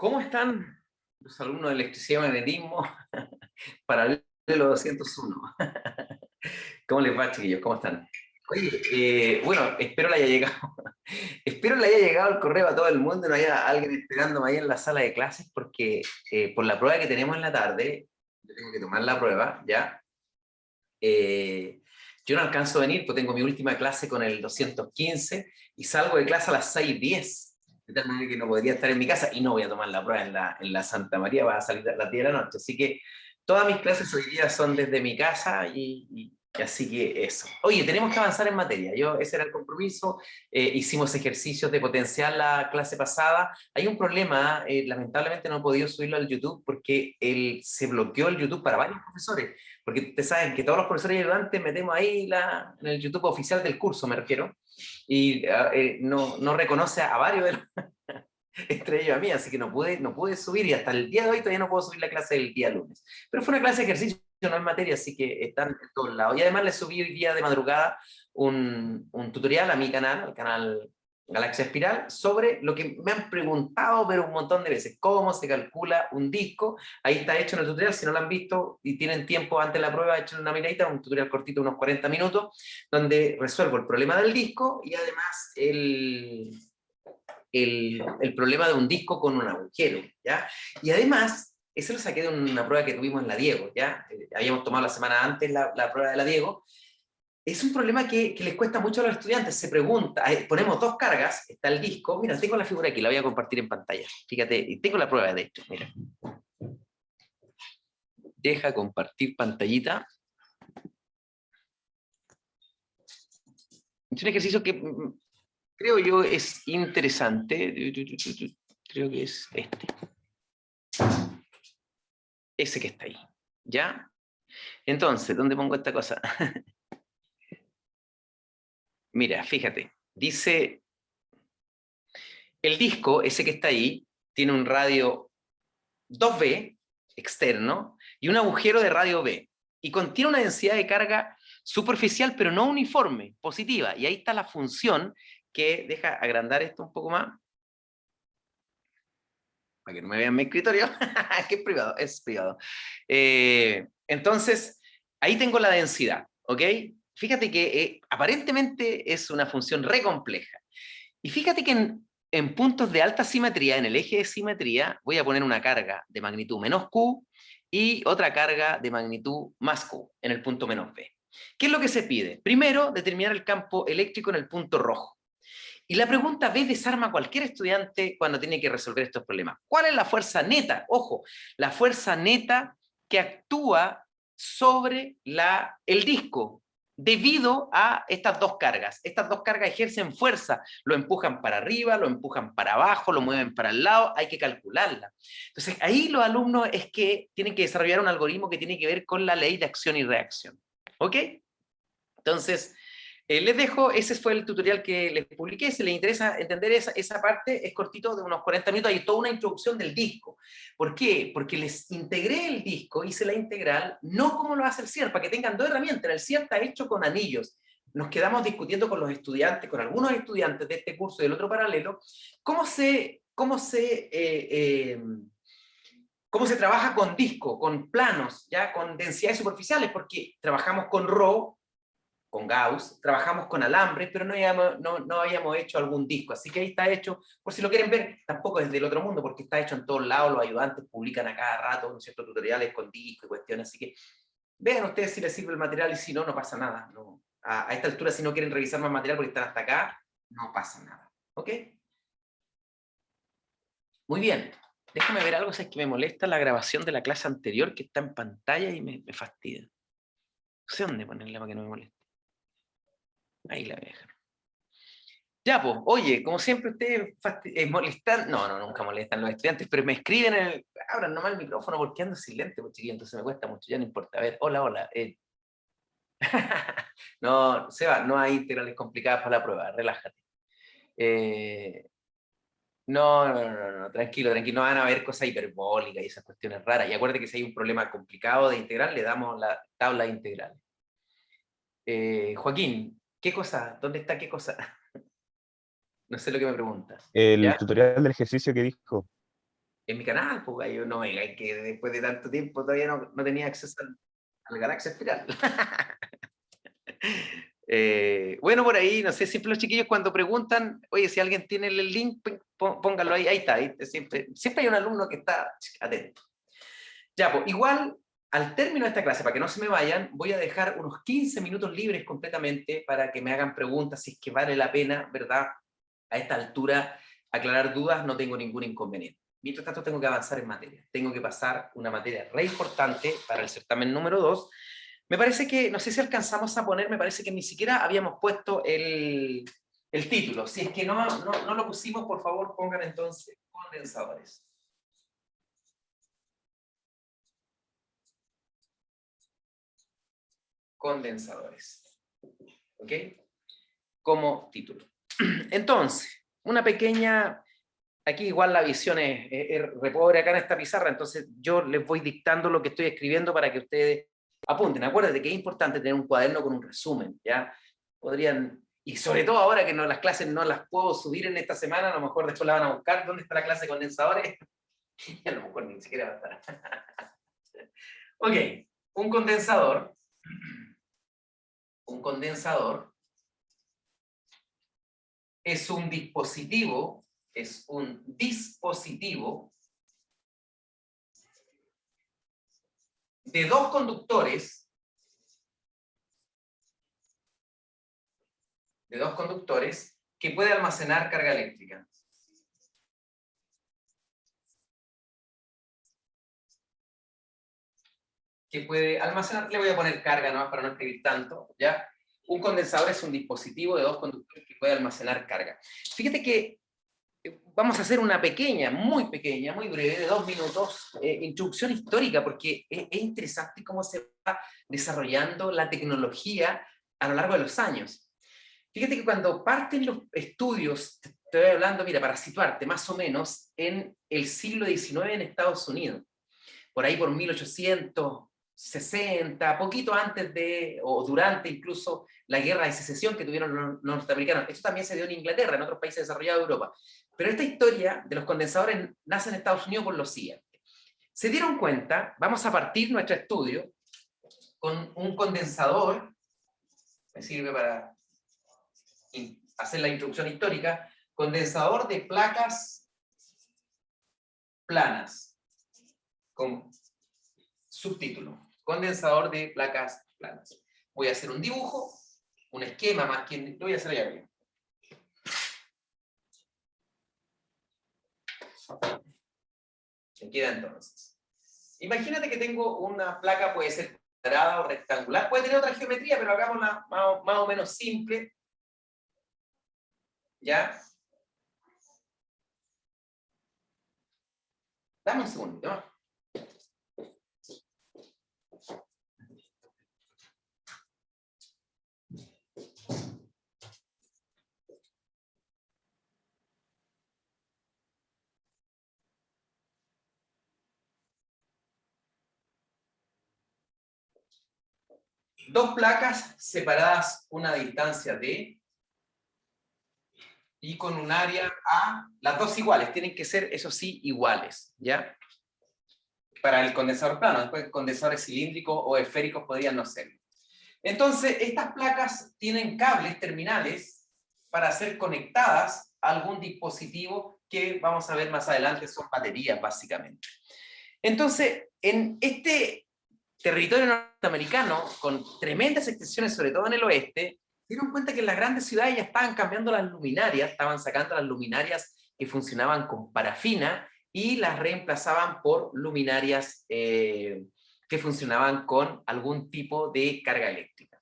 ¿Cómo están los alumnos de electricidad y magnetismo paralelo 201? ¿Cómo les va, chiquillos? ¿Cómo están? Oye, bueno, espero le haya llegado, espero le haya llegado el correo a todo el mundo y no haya alguien esperándome ahí en la sala de clases porque por la prueba que tenemos en la tarde, yo tengo que tomar la prueba, ¿ya? Yo no alcanzo a venir, porque tengo mi última clase con el 215 y salgo de clase a las 6:10, de tal manera que no podría estar en mi casa y no voy a tomar la prueba en la Santa María, va a salir a las 10 de la noche. Así que todas mis clases hoy día son desde mi casa y así que eso. Oye, tenemos que avanzar en materia. Ese era el compromiso. Hicimos ejercicios de potenciar la clase pasada. Hay un problema, lamentablemente no he podido subirlo al YouTube porque se bloqueó el YouTube para varios profesores. Porque ustedes saben que todos los profesores y ayudantes metemos ahí en el YouTube oficial del curso, me refiero, y no reconoce a varios de los, entre ellos a mí, así que no pude subir y hasta el día de hoy todavía no puedo subir la clase del día lunes. Pero fue una clase de ejercicio, no en materia, así que están en todos lados. Y además le subí hoy día de madrugada un tutorial a mi canal, al canal Galaxia Espiral, sobre lo que me han preguntado, pero un montón de veces, cómo se calcula un disco. Ahí está hecho en el tutorial, si no lo han visto y tienen tiempo antes de la prueba, echen una miradita, un tutorial cortito, unos 40 minutos, donde resuelvo el problema del disco y además el problema de un disco con un agujero, ¿ya? Y además, eso lo saqué de una prueba que tuvimos en la Diego, ¿ya? Habíamos tomado la semana antes la prueba de la Diego. Es un problema que les cuesta mucho a los estudiantes. Se pregunta, ponemos dos cargas, está el disco, mira, tengo la figura aquí, la voy a compartir en pantalla. Fíjate, y tengo la prueba de esto, mira. Deja compartir pantallita. Es un ejercicio que creo yo es interesante. Creo que es este. Ese que está ahí, ¿ya? Entonces, ¿dónde pongo esta cosa? Mira, fíjate, dice, el disco, ese que está ahí, tiene un radio 2B externo y un agujero de radio B. Y contiene una densidad de carga superficial, pero no uniforme, positiva. Y ahí está la función que, deja agrandar esto un poco más, para que no me vean mi escritorio, que es privado, es privado. Entonces, ahí tengo la densidad, ¿ok? Fíjate que aparentemente es una función re compleja. Y fíjate que en puntos de alta simetría, en el eje de simetría, voy a poner una carga de magnitud menos Q y otra carga de magnitud más Q en el punto menos B. ¿Qué es lo que se pide? Primero, determinar el campo eléctrico en el punto rojo. Y la pregunta B desarma a cualquier estudiante cuando tiene que resolver estos problemas. ¿Cuál es la fuerza neta? Ojo, la fuerza neta que actúa sobre el disco debido a estas dos cargas. Estas dos cargas ejercen fuerza, lo empujan para arriba, lo empujan para abajo, lo mueven para el lado, hay que calcularla. Entonces, ahí los alumnos es que tienen que desarrollar un algoritmo que tiene que ver con la ley de acción y reacción. ¿Ok? Entonces, les dejo, ese fue el tutorial que les publiqué. Si les interesa entender esa parte, es cortito, de unos 40 minutos. Hay toda una introducción del disco. ¿Por qué? Porque les integré el disco, hice la integral, no como lo hace el CIER, para que tengan dos herramientas. El CIER está hecho con anillos. Nos quedamos discutiendo con los estudiantes, con algunos estudiantes de este curso y del otro paralelo, cómo se trabaja con disco, con planos, ya con densidades superficiales, porque trabajamos con RAW, con Gauss, trabajamos con alambres, pero no habíamos hecho algún disco, así que ahí está hecho, por si lo quieren ver, tampoco es del otro mundo, porque está hecho en todos lados, los ayudantes publican a cada rato, ¿no es cierto?, tutoriales con disco y cuestiones, así que vean ustedes si les sirve el material y si no, no pasa nada. No. A esta altura, si no quieren revisar más material porque están hasta acá, no pasa nada, ¿ok? Muy bien, déjame ver algo, es que me molesta la grabación de la clase anterior que está en pantalla y me fastidia. No sé dónde ponerla para que no me moleste. Ahí la voy a dejar. Ya, pues, oye, como siempre ustedes molestan, no, nunca molestan los estudiantes, pero me escriben abran nomás el micrófono porque ando sin lente, pues chiquillos, entonces me cuesta mucho, ya no importa. A ver, hola. No, Seba, no hay integrales complicadas para la prueba, relájate. No, tranquilo, no van a haber cosas hiperbólicas y esas cuestiones raras. Y acuérdate que si hay un problema complicado de integral, le damos la tabla de integrales. Joaquín, ¿qué cosa? ¿Dónde está qué cosa? No sé lo que me preguntas. El ¿Ya? tutorial del ejercicio que dijo. en mi canal, pues yo no me diga que después de tanto tiempo todavía no tenía acceso al Galaxia Espiral. Bueno, por ahí, no sé, siempre los chiquillos cuando preguntan, oye, si alguien tiene el link, póngalo ahí, ahí está, siempre hay un alumno que está atento. Ya, pues igual, al término de esta clase, para que no se me vayan, voy a dejar unos 15 minutos libres completamente para que me hagan preguntas, si es que vale la pena, ¿verdad? A esta altura, aclarar dudas, no tengo ningún inconveniente. Mientras tanto, tengo que avanzar en materia. Tengo que pasar una materia re importante para el certamen número 2. Me parece que, no sé si alcanzamos a poner, me parece que ni siquiera habíamos puesto el título. Si es que no lo pusimos, por favor, pongan entonces condensadores. Condensadores. ¿Ok? Como título. Entonces, una pequeña... Aquí igual la visión es re pobre acá en esta pizarra, entonces yo les voy dictando lo que estoy escribiendo para que ustedes apunten. Acuérdense que es importante tener un cuaderno con un resumen, ¿ya? Podrían, y sobre todo ahora que las clases no las puedo subir en esta semana, a lo mejor después la van a buscar, ¿dónde está la clase de condensadores? Y a lo mejor ni siquiera va a estar. Ok, un condensador es un dispositivo de dos conductores que puede almacenar carga eléctrica. Que puede almacenar, le voy a poner carga nomás para no escribir tanto, ¿ya? Un condensador es un dispositivo de dos conductores que puede almacenar carga. Fíjate que vamos a hacer una pequeña, muy breve, de 2 minutos, introducción histórica, porque es interesante cómo se va desarrollando la tecnología a lo largo de los años. Fíjate que cuando parten los estudios, te estoy hablando, mira, para situarte más o menos, en el siglo XIX en Estados Unidos, por ahí por 1860, poquito antes de, o durante incluso la guerra de secesión que tuvieron los norteamericanos. Esto también se dio en Inglaterra, en otros países desarrollados de Europa. Pero esta historia de los condensadores nace en Estados Unidos por lo siguiente. Se dieron cuenta, vamos a partir nuestro estudio con un condensador, me sirve para hacer la introducción histórica, condensador de placas planas, con subtítulo, condensador de placas planas. Voy a hacer un dibujo, un esquema más que lo voy a hacer allá arriba. Me queda entonces. Imagínate que tengo una placa, puede ser cuadrada o rectangular, puede tener otra geometría, pero hagámosla más o menos simple. ¿Ya? Dame un segundo, ¿no? Dos placas separadas una distancia D y con un área A, las dos iguales, tienen que ser, eso sí, iguales, ¿ya? Para el condensador plano, después condensadores cilíndricos o esféricos podrían no ser. Entonces, estas placas tienen cables terminales para ser conectadas a algún dispositivo que vamos a ver más adelante son baterías, básicamente. Entonces, en este territorio norteamericano, con tremendas extensiones, sobre todo en el oeste, se dieron cuenta que en las grandes ciudades ya estaban cambiando las luminarias, estaban sacando las luminarias que funcionaban con parafina y las reemplazaban por luminarias que funcionaban con algún tipo de carga eléctrica.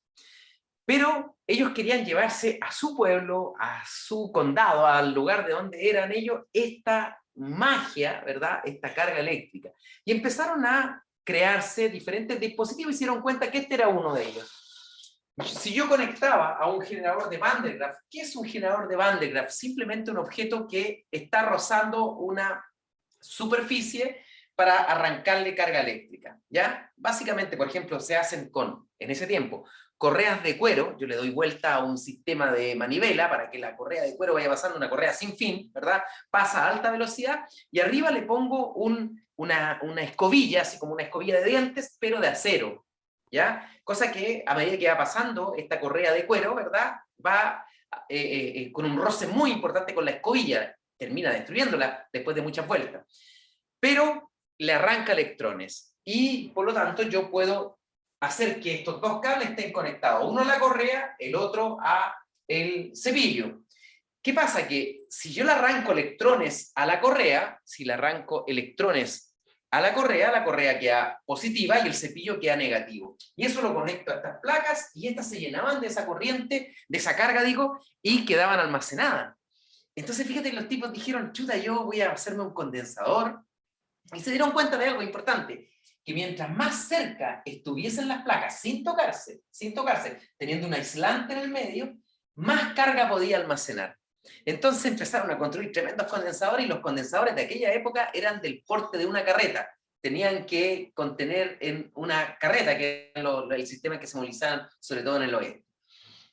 Pero ellos querían llevarse a su pueblo, a su condado, al lugar de donde eran ellos, esta magia, ¿verdad? Esta carga eléctrica. Y empezaron a crearse diferentes dispositivos y se dieron cuenta que este era uno de ellos. Si yo conectaba a un generador de Van de Graaff, ¿qué es un generador de Van de Graaff? Simplemente un objeto que está rozando una superficie para arrancarle carga eléctrica, ¿ya? Básicamente, por ejemplo, se hacen en ese tiempo, correas de cuero, yo le doy vuelta a un sistema de manivela para que la correa de cuero vaya pasando, una correa sin fin, ¿verdad? Pasa a alta velocidad, y arriba le pongo una escobilla, así como una escobilla de dientes, pero de acero, ¿ya? Cosa que a medida que va pasando esta correa de cuero, ¿verdad? Va con un roce muy importante con la escobilla, termina destruyéndola después de muchas vueltas. Pero le arranca electrones, y por lo tanto yo puedo hacer que estos dos cables estén conectados, uno a la correa, el otro a el cepillo. ¿Qué pasa? Que si yo le arranco electrones a la correa, si le arranco electrones a la correa queda positiva y el cepillo queda negativo. Y eso lo conecto a estas placas, y estas se llenaban de esa corriente, de esa carga, digo, y quedaban almacenadas. Entonces fíjate que los tipos dijeron, chuta, yo voy a hacerme un condensador, y se dieron cuenta de algo importante, que mientras más cerca estuviesen las placas sin tocarse, teniendo un aislante en el medio, más carga podía almacenar. Entonces empezaron a construir tremendos condensadores, y los condensadores de aquella época eran del porte de una carreta. Tenían que contener en una carreta, que era el sistema que se movilizaban sobre todo en el oeste.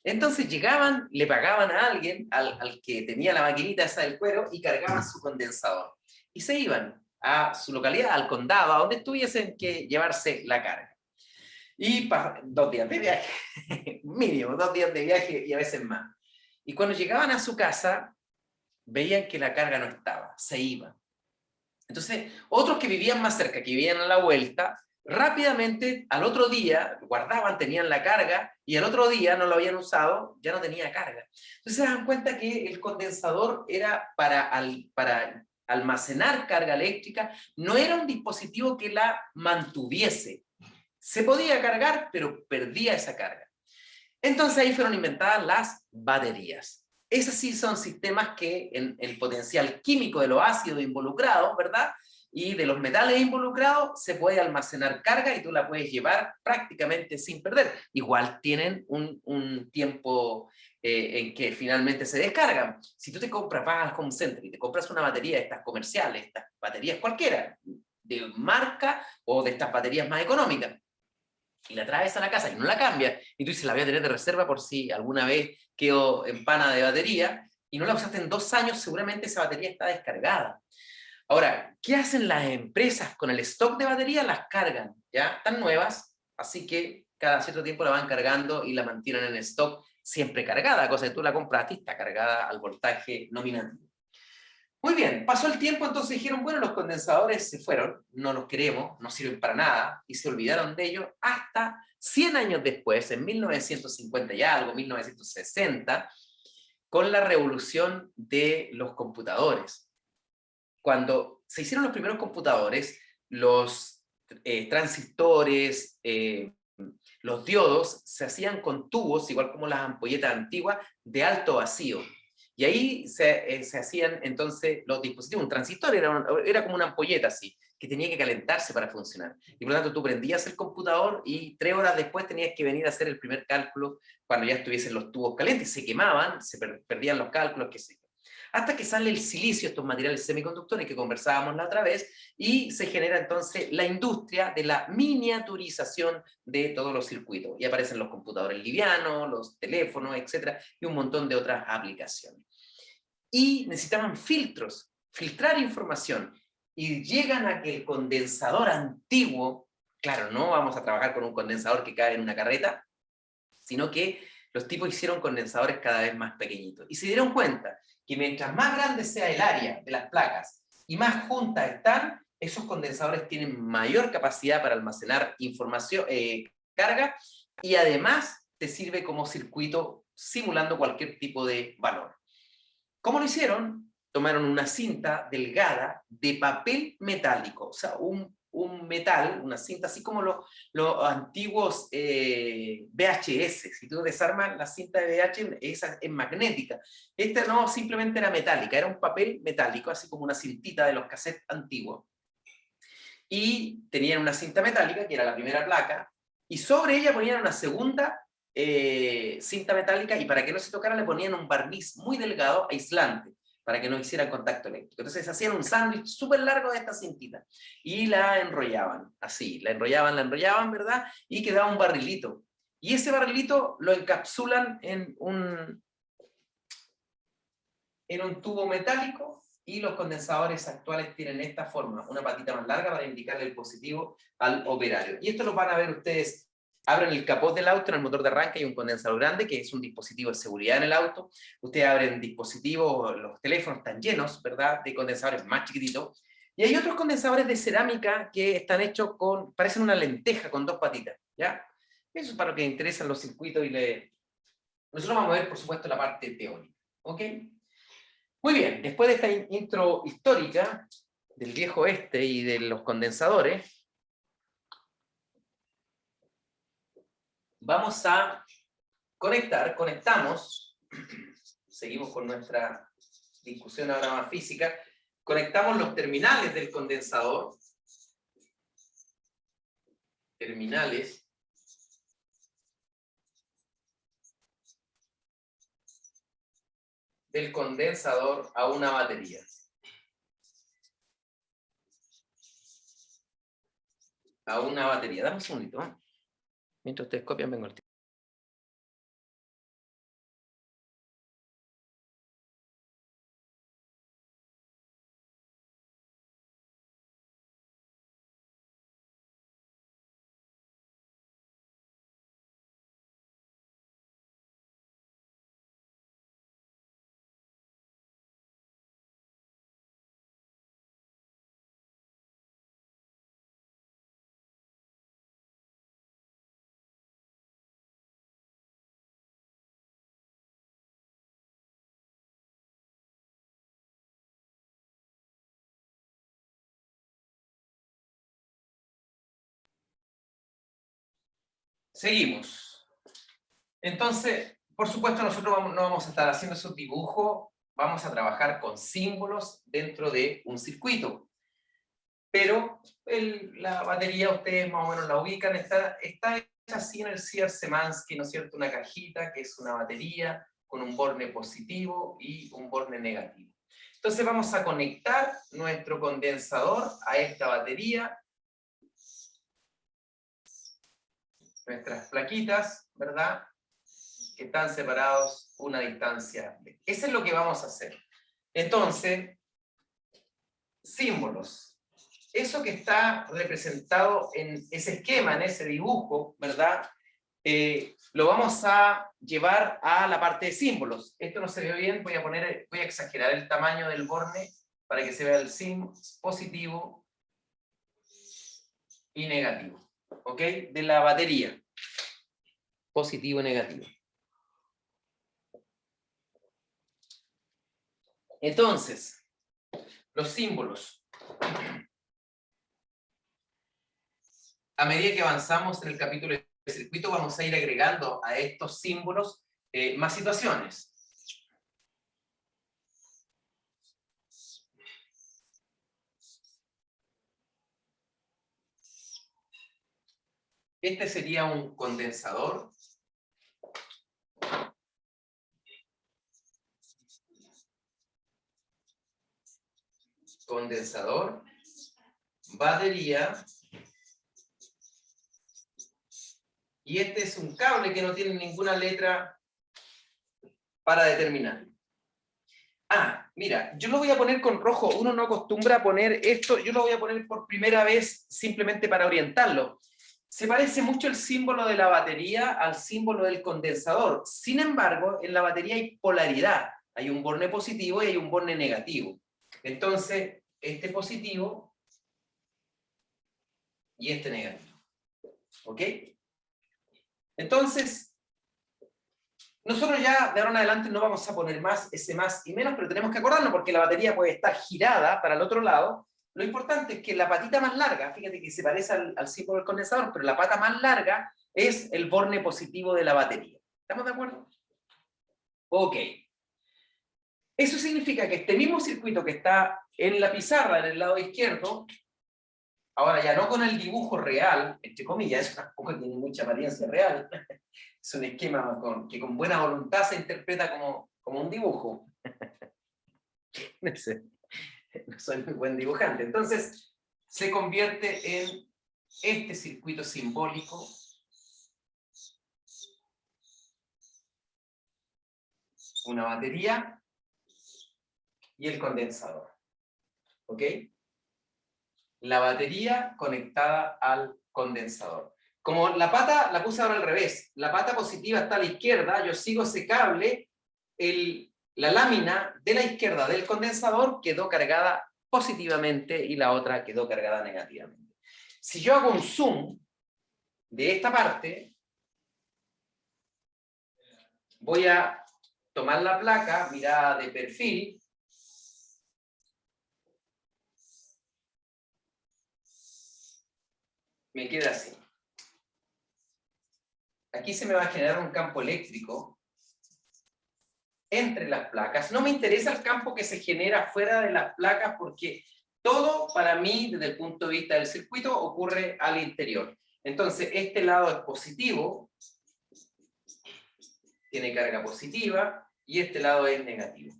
Entonces llegaban, le pagaban a alguien, al que tenía la maquinita esa del cuero, y cargaban su condensador. Y se iban a su localidad, al condado, a donde tuviesen que llevarse la carga. Y 2 días de viaje, mínimo 2 días de viaje y a veces más. Y cuando llegaban a su casa, veían que la carga no estaba, se iba. Entonces, otros que vivían más cerca, que vivían a la vuelta, rápidamente al otro día guardaban, tenían la carga, y al otro día no lo habían usado, ya no tenía carga. Entonces se dan cuenta que el condensador era para almacenar carga eléctrica, no era un dispositivo que la mantuviese. Se podía cargar, pero perdía esa carga. Entonces ahí fueron inventadas las baterías. Esos sí son sistemas que en el potencial químico de los ácidos involucrados, ¿verdad? Y de los metales involucrados, se puede almacenar carga y tú la puedes llevar prácticamente sin perder. Igual tienen un tiempo en que finalmente se descargan. Si tú te compras, vas al Home Center y te compras una batería de estas comerciales, estas baterías cualquiera, de marca o de estas baterías más económicas, y la traes a la casa y no la cambias, y tú dices, la voy a tener de reserva por si alguna vez quedo en pana de batería, y no la usaste en 2 años, seguramente esa batería está descargada. Ahora, ¿qué hacen las empresas con el stock de batería? Las cargan, ¿ya? Están nuevas, así que cada cierto tiempo la van cargando y la mantienen en stock siempre cargada, cosa que tú la compraste y está cargada al voltaje nominativo. Muy bien, pasó el tiempo, entonces dijeron, bueno, los condensadores se fueron, no los queremos, no sirven para nada, y se olvidaron de ellos hasta 100 años después, en 1950 y algo, 1960, con la revolución de los computadores. Cuando se hicieron los primeros computadores, los transistores, los diodos, se hacían con tubos, igual como las ampolletas antiguas, de alto vacío. Y ahí se hacían entonces los dispositivos. Un transistor era como una ampolleta así, que tenía que calentarse para funcionar. Y por lo tanto tú prendías el computador y 3 horas después tenías que venir a hacer el primer cálculo cuando ya estuviesen los tubos calientes. Se quemaban, se perdían los cálculos, qué sé yo. Hasta que sale el silicio, estos materiales semiconductores que conversábamos la otra vez, y se genera entonces la industria de la miniaturización de todos los circuitos. Y aparecen los computadores livianos, los teléfonos, etcétera, y un montón de otras aplicaciones. Y necesitaban filtros, filtrar información, y llegan a que el condensador antiguo, claro, no vamos a trabajar con un condensador que cae en una carreta, sino que los tipos hicieron condensadores cada vez más pequeñitos. Y se dieron cuenta que mientras más grande sea el área de las placas y más juntas están, esos condensadores tienen mayor capacidad para almacenar información, carga, y además te sirve como circuito simulando cualquier tipo de valor. ¿Cómo lo hicieron? Tomaron una cinta delgada de papel metálico, o sea, un metal, una cinta, así como los antiguos VHS. Si tú desarmas la cinta de VHS, esa es magnética. Esta no, simplemente era metálica, era un papel metálico, así como una cintita de los cassettes antiguos. Y tenían una cinta metálica, que era la primera placa, y sobre ella ponían una segunda cinta metálica, y para que no se tocara le ponían un barniz muy delgado, aislante, para que no hiciera contacto eléctrico. Entonces hacían un sándwich súper largo de esta cintita, y la enrollaban, así, la enrollaban, ¿verdad? Y quedaba un barrilito. Y ese barrilito lo encapsulan en un tubo metálico, y los condensadores actuales tienen esta forma, una patita más larga para indicarle el positivo al operario. Y esto lo van a ver ustedes. Abren el capot del auto, en el motor de arranque hay un condensador grande, que es un dispositivo de seguridad en el auto. Ustedes abren dispositivos, los teléfonos están llenos, ¿verdad?, de condensadores más chiquititos. Y hay otros condensadores de cerámica que están hechos con, parecen una lenteja con dos patitas, ¿ya? Eso es para los que interesan los circuitos Nosotros vamos a ver, por supuesto, la parte teórica, ¿ok? Muy bien, después de esta intro histórica del viejo oeste y de los condensadores, vamos a conectamos, seguimos con nuestra discusión ahora más física, conectamos los terminales del condensador, terminales del condensador a una batería. A una batería. Dame un segundito, ¿eh? Mientras ustedes copian, vengo al tiempo. Seguimos. Entonces, por supuesto, nosotros no vamos a estar haciendo esos dibujos, vamos a trabajar con símbolos dentro de un circuito. Pero la batería, ustedes más o menos la ubican, está hecha así en el CR-Semansky, ¿no es cierto? Una cajita que es una batería con un borne positivo y un borne negativo. Entonces vamos a conectar nuestro condensador a esta batería, nuestras plaquitas, ¿verdad?, que están separados una distancia. Eso es lo que vamos a hacer. Entonces, símbolos. Eso que está representado en ese esquema, en ese dibujo, ¿verdad?, lo vamos a llevar a la parte de símbolos. Esto no se ve bien, voy a exagerar el tamaño del borne para que se vea el positivo y negativo, ¿ok?, de la batería. Positivo y negativo. Entonces, los símbolos. A medida que avanzamos en el capítulo de circuito, vamos a ir agregando a estos símbolos más situaciones. Este sería un condensador. Condensador, batería, y este es un cable que no tiene ninguna letra para determinar. Ah, mira, yo lo voy a poner con rojo, uno no acostumbra a poner esto, yo lo voy a poner por primera vez simplemente para orientarlo. Se parece mucho el símbolo de la batería al símbolo del condensador, sin embargo, en la batería hay polaridad, hay un borne positivo y hay un borne negativo. Entonces, este positivo y este negativo. ¿Ok? Entonces, nosotros ya de ahora en adelante no vamos a poner más ese más y menos, pero tenemos que acordarnos porque la batería puede estar girada para el otro lado. Lo importante es que la patita más larga, fíjate que se parece al símbolo del condensador, pero la pata más larga es el borne positivo de la batería. ¿Estamos de acuerdo? Ok. Eso significa que este mismo circuito que está en la pizarra, en el lado izquierdo, ahora ya no con el dibujo real, entre comillas, eso tampoco tiene mucha apariencia real, es un esquema que con buena voluntad se interpreta como un dibujo. No sé, no soy muy buen dibujante. Entonces, se convierte en este circuito simbólico una batería y el condensador. ¿Ok? La batería conectada al condensador. Como la pata la puse ahora al revés, la pata positiva está a la izquierda, yo sigo ese cable, la lámina de la izquierda del condensador quedó cargada positivamente y la otra quedó cargada negativamente. Si yo hago un zoom de esta parte, voy a tomar la placa, mirada de perfil, me queda así. Aquí se me va a generar un campo eléctrico entre las placas. No me interesa el campo que se genera fuera de las placas porque todo para mí, desde el punto de vista del circuito, ocurre al interior. Entonces, este lado es positivo, tiene carga positiva, y este lado es negativo.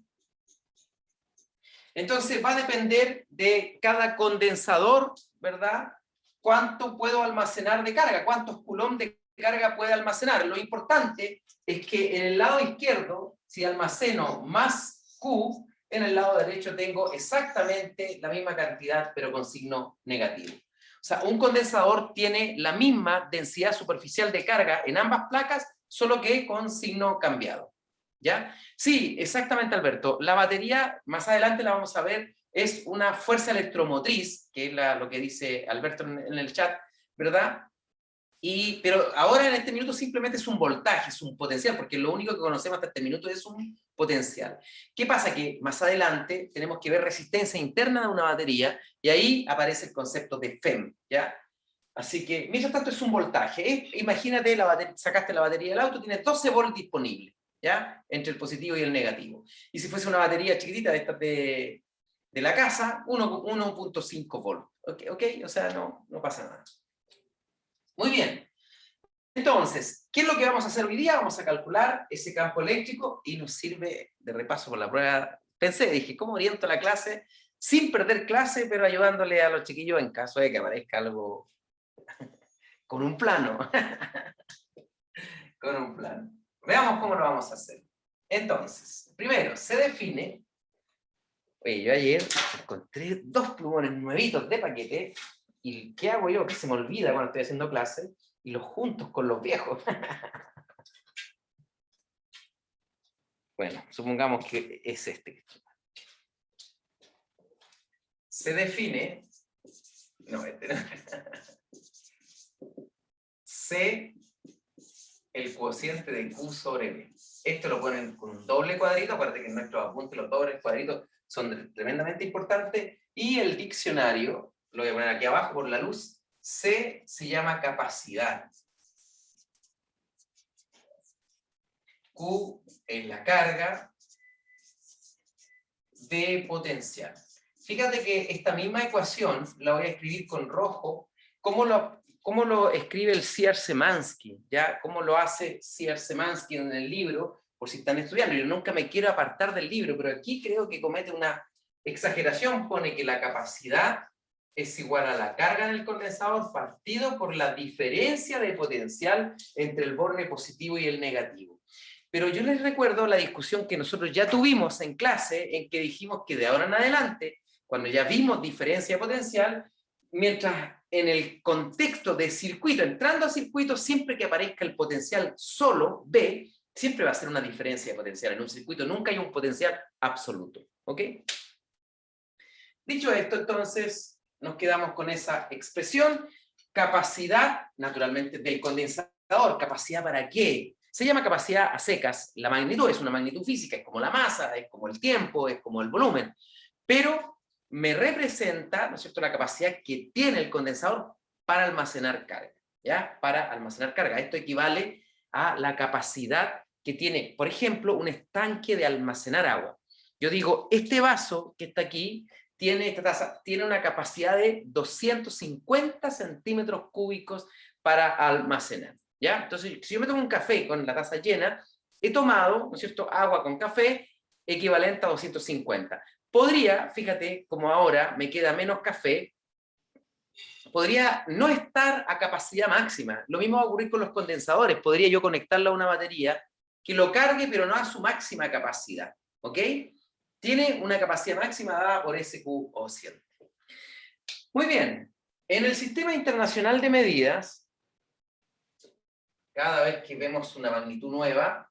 Entonces, va a depender de cada condensador, ¿verdad? Cuánto puedo almacenar de carga, cuántos coulombs de carga puede almacenar. Lo importante es que en el lado izquierdo, si almaceno más Q, en el lado derecho tengo exactamente la misma cantidad, pero con signo negativo. O sea, un condensador tiene la misma densidad superficial de carga en ambas placas, solo que con signo cambiado. ¿Ya? Sí, exactamente, Alberto. La batería, más adelante la vamos a ver, es una fuerza electromotriz, que es lo que dice Alberto en el chat, ¿verdad? Pero ahora en este minuto simplemente es un voltaje, es un potencial, porque lo único que conocemos hasta este minuto es un potencial. ¿Qué pasa? Que más adelante tenemos que ver resistencia interna de una batería, y ahí aparece el concepto de FEM, ¿ya? Así que, mientras tanto, es un voltaje. Imagínate, sacaste la batería del auto, tienes 12 volts disponibles, ¿ya? Entre el positivo y el negativo. Y si fuese una batería chiquitita de estas de la casa, 1.5 volts. ¿Ok? O sea, no pasa nada. Muy bien. Entonces, ¿qué es lo que vamos a hacer hoy día? Vamos a calcular ese campo eléctrico y nos sirve de repaso por la prueba. Dije, ¿cómo oriento la clase? Sin perder clase, pero ayudándole a los chiquillos en caso de que aparezca algo con un plano. Con un plano. Veamos cómo lo vamos a hacer. Entonces, primero, se define... Oye, yo ayer encontré 2 plumones nuevitos de paquete, y ¿qué hago yo? Que se me olvida cuando estoy haciendo clase, y los juntos con los viejos. Bueno, supongamos que es este. Se define... No, este no. C, el cociente de Q sobre B. Esto lo ponen con un doble cuadrito, acuérdate que en nuestros apuntes los dobles cuadritos son tremendamente importantes, y el diccionario, lo voy a poner aquí abajo por la luz, C se llama capacidad. Q es la carga, B potencial. Fíjate que esta misma ecuación la voy a escribir con rojo. ¿Cómo lo escribe el Csikszentmihalyi? ¿Ya? ¿Cómo lo hace Csikszentmihalyi en el libro? Por si están estudiando. Yo nunca me quiero apartar del libro, pero aquí creo que comete una exageración. Pone que la capacidad es igual a la carga del condensador partido por la diferencia de potencial entre el borne positivo y el negativo. Pero yo les recuerdo la discusión que nosotros ya tuvimos en clase, en que dijimos que de ahora en adelante, cuando ya vimos diferencia de potencial, mientras en el contexto de circuito, entrando a circuito, siempre que aparezca el potencial solo, B, siempre va a ser una diferencia de potencial. En un circuito nunca hay un potencial absoluto. ¿Ok? Dicho esto, entonces, nos quedamos con esa expresión. Capacidad, naturalmente, del condensador. ¿Capacidad para qué? Se llama capacidad a secas. La magnitud es una magnitud física, es como la masa, es como el tiempo, es como el volumen. Pero me representa, ¿no es cierto?, la capacidad que tiene el condensador para almacenar carga, ¿ya? Para almacenar carga. Esto equivale a la capacidad que tiene, por ejemplo, un estanque de almacenar agua. Yo digo, este vaso que está aquí, esta taza, tiene una capacidad de 250 centímetros cúbicos para almacenar, ¿ya? Entonces, si yo me tomo un café con la taza llena, he tomado, ¿no es cierto?, agua con café equivalente a 250. Podría, fíjate, como ahora me queda menos café, podría no estar a capacidad máxima. Lo mismo va a ocurrir con los condensadores. Podría yo conectarlo a una batería que lo cargue, pero no a su máxima capacidad, ¿ok? Tiene una capacidad máxima dada por SQ cociente. Muy bien, en el sistema internacional de medidas, cada vez que vemos una magnitud nueva,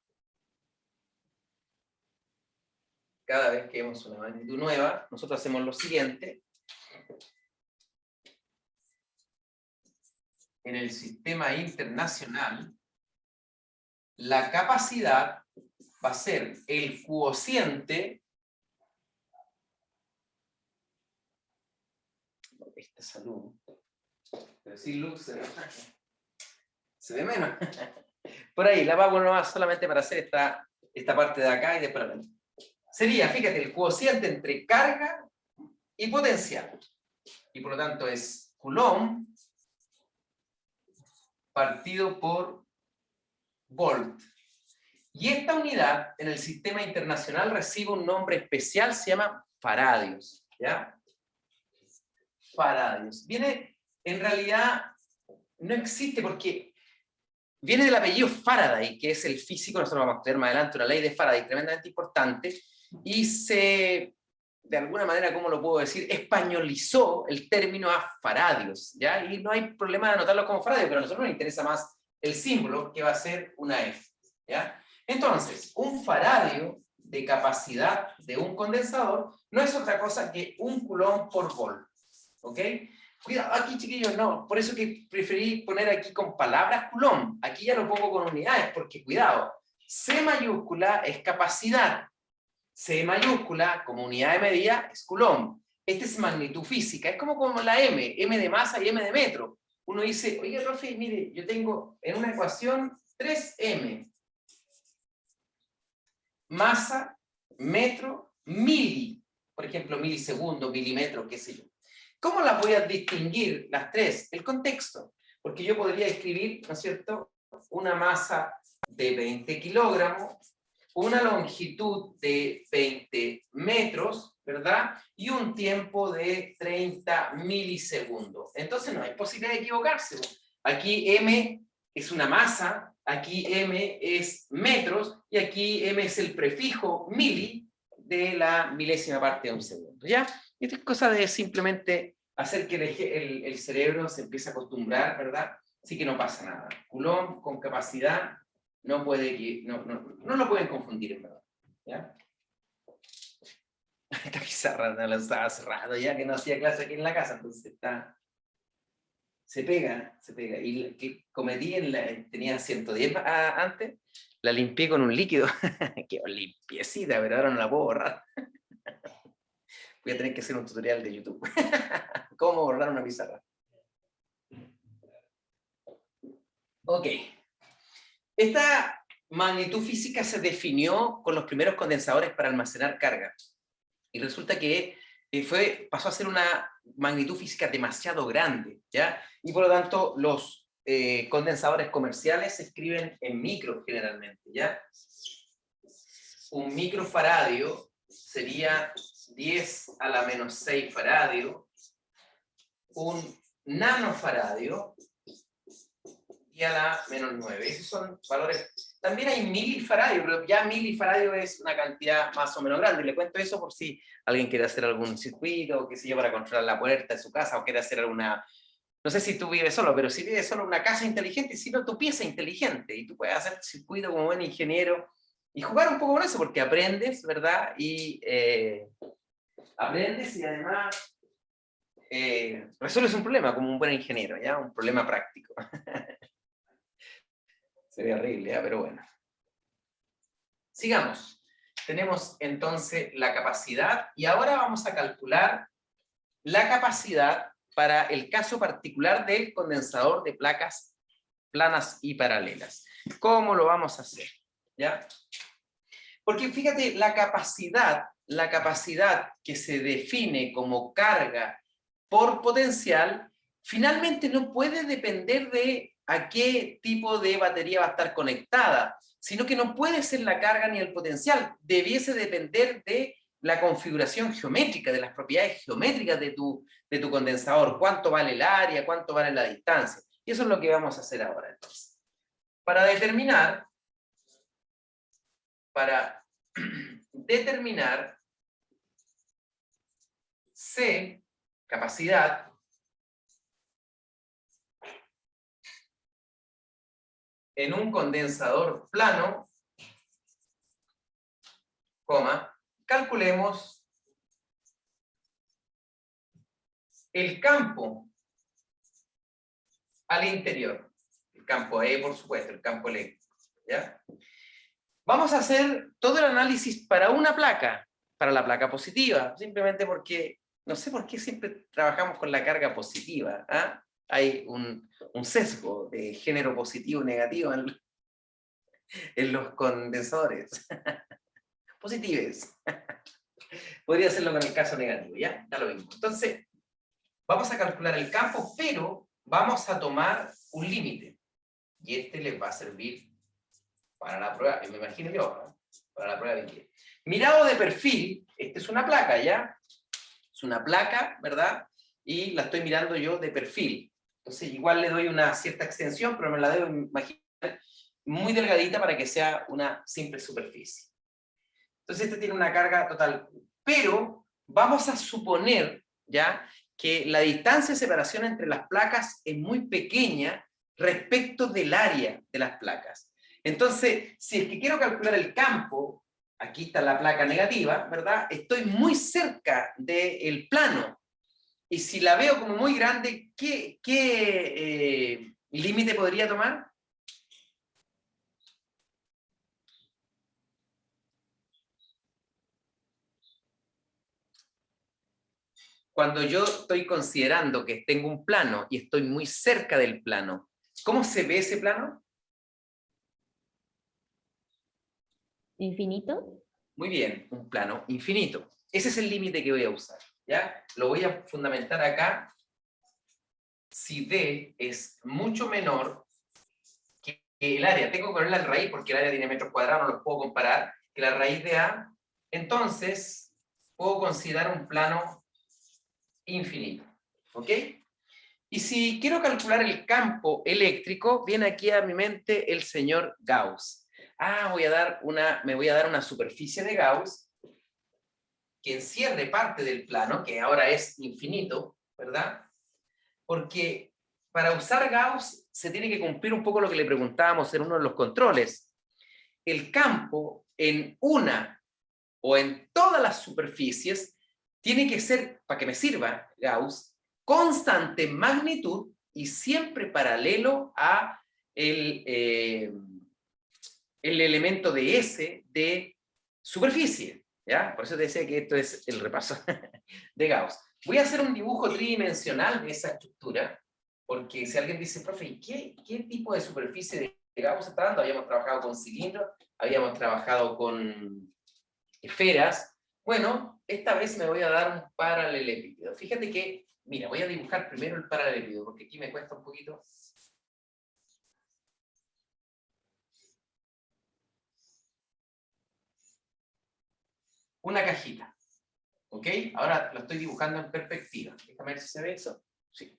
nosotros hacemos lo siguiente. En el sistema internacional, la capacidad va a ser el cociente. Esta salud. Pero sin luz se ve menos. Por ahí, la apago nomás solamente para hacer esta parte de acá y después la vemos. Sería, fíjate, el cociente entre carga y potencial. Y por lo tanto es Coulomb partido por volt. Y esta unidad en el sistema internacional recibe un nombre especial, se llama faradios. ¿Ya? Faradios. Viene, en realidad, no existe porque viene del apellido Faraday, que es el físico, nosotros vamos a estudiar más adelante una ley de Faraday tremendamente importante, y se, de alguna manera, ¿cómo lo puedo decir?, españolizó el término a faradios, ¿ya? Y no hay problema de anotarlo como faradio, pero a nosotros nos interesa más el símbolo, que va a ser una F, ¿ya? Entonces, un faradio de capacidad de un condensador no es otra cosa que un Coulomb por volt, ¿ok? Cuidado, aquí chiquillos, no, por eso que preferí poner aquí con palabras Coulomb, aquí ya lo pongo con unidades, porque cuidado, C mayúscula es capacidad, C mayúscula como unidad de medida es Coulomb, esta es magnitud física, es como la M de masa y M de metro. Uno dice, oye, profe, mire, yo tengo en una ecuación 3M, masa, metro, mili, por ejemplo, milisegundo, milímetro, qué sé yo. ¿Cómo las voy a distinguir las tres? El contexto. Porque yo podría escribir, ¿no es cierto?, una masa de 20 kilogramos, una longitud de 20 metros, ¿verdad? Y un tiempo de 30 milisegundos. Entonces no hay posibilidad de equivocarse. Aquí M es una masa, aquí M es metros, y aquí M es el prefijo mili de la milésima parte de un segundo, ¿ya? Esto es cosa de simplemente hacer que el cerebro se empiece a acostumbrar, ¿verdad? Así que no pasa nada. Coulomb con capacidad no lo pueden confundir, en verdad, ¿ya? Esta pizarra no la usaba hace rato ya que no hacía clase aquí en la casa, entonces se pega. Y la que cometí tenía 110 antes, la limpié con un líquido, quedó limpiecita, pero ahora no la puedo borrar. Voy a tener que hacer un tutorial de YouTube. ¿Cómo borrar una pizarra? Ok. Esta magnitud física se definió con los primeros condensadores para almacenar carga. Y resulta que pasó a ser una magnitud física demasiado grande, ¿ya? Y por lo tanto, los condensadores comerciales se escriben en micro generalmente, ¿ya? Un microfaradio sería 10 a la menos 6 faradio, un nanofaradio 10 a la menos 9. Esos son valores. También hay milifaradio, pero ya milifaradio es una cantidad más o menos grande. Le cuento eso por si alguien quiere hacer algún circuito, qué sé yo, para controlar la puerta de su casa, o quiere hacer alguna... No sé si tú vives solo, pero si vives solo una casa inteligente, si no tu pieza inteligente, y tú puedes hacer circuito como buen ingeniero, y jugar un poco con eso, porque aprendes, ¿verdad? Y aprendes y además resuelves un problema como un buen ingeniero, ¿ya? Un problema práctico. Se ve horrible, ¿ya? Pero bueno. Sigamos. Tenemos entonces la capacidad, y ahora vamos a calcular la capacidad para el caso particular del condensador de placas planas y paralelas. ¿Cómo lo vamos a hacer? ¿Ya? Porque fíjate, la capacidad que se define como carga por potencial, finalmente no puede depender de a qué tipo de batería va a estar conectada, sino que no puede ser la carga ni el potencial, debiese depender de la configuración geométrica, de las propiedades geométricas de tu condensador, cuánto vale el área, cuánto vale la distancia. Y eso es lo que vamos a hacer ahora entonces. Para determinar para determinar C, capacidad, en un condensador plano, coma, calculemos el campo al interior. El campo E, por supuesto, el campo eléctrico. ¿Ya? Vamos a hacer todo el análisis para una placa, para la placa positiva, simplemente porque, no sé por qué siempre trabajamos con la carga positiva. ¿Ah? Hay un sesgo de género positivo negativo en los condensadores. Positives. Podría hacerlo con el caso negativo, ¿ya? Da lo mismo. Entonces, vamos a calcular el campo, pero vamos a tomar un límite. Y este les va a servir para la prueba, me imagino yo, ¿no? Para la prueba de inglés. Mirado de perfil, esta es una placa, ¿ya? Es una placa, ¿verdad? Y la estoy mirando yo de perfil. Entonces, igual le doy una cierta extensión, pero me la debo imaginar muy delgadita para que sea una simple superficie. Entonces, este tiene una carga total. Pero vamos a suponer, ¿ya?, que la distancia de separación entre las placas es muy pequeña respecto del área de las placas. Entonces, si es que quiero calcular el campo, aquí está la placa negativa, ¿verdad? Estoy muy cerca del plano. Y si la veo como muy grande, ¿qué límite podría tomar? Cuando yo estoy considerando que tengo un plano y estoy muy cerca del plano, ¿cómo se ve ese plano? ¿Infinito? Muy bien, un plano infinito. Ese es el límite que voy a usar, ¿ya? Lo voy a fundamentar acá. Si D es mucho menor que el área, tengo que ponerla en raíz porque el área tiene metros cuadrados, no los puedo comparar, que la raíz de A, entonces puedo considerar un plano infinito, ¿ok? Y si quiero calcular el campo eléctrico, viene aquí a mi mente el señor Gauss. Ah, me voy a dar una superficie de Gauss que encierre parte del plano, que ahora es infinito, ¿verdad? Porque para usar Gauss se tiene que cumplir un poco lo que le preguntábamos en uno de los controles. El campo en una o en todas las superficies tiene que ser, para que me sirva Gauss, constante en magnitud y siempre paralelo a el elemento de S de superficie, ¿ya? Por eso te decía que esto es el repaso de Gauss. Voy a hacer un dibujo tridimensional de esa estructura, porque si alguien dice, profe, ¿qué tipo de superficie de Gauss está dando? Habíamos trabajado con cilindros, habíamos trabajado con esferas. Bueno, esta vez me voy a dar un paralelepípedo. Fíjate que, mira, voy a dibujar primero el paralelepípedo, porque aquí me cuesta un poquito. Una cajita, ¿ok? Ahora lo estoy dibujando en perspectiva. Déjame ver si se ve eso. Sí.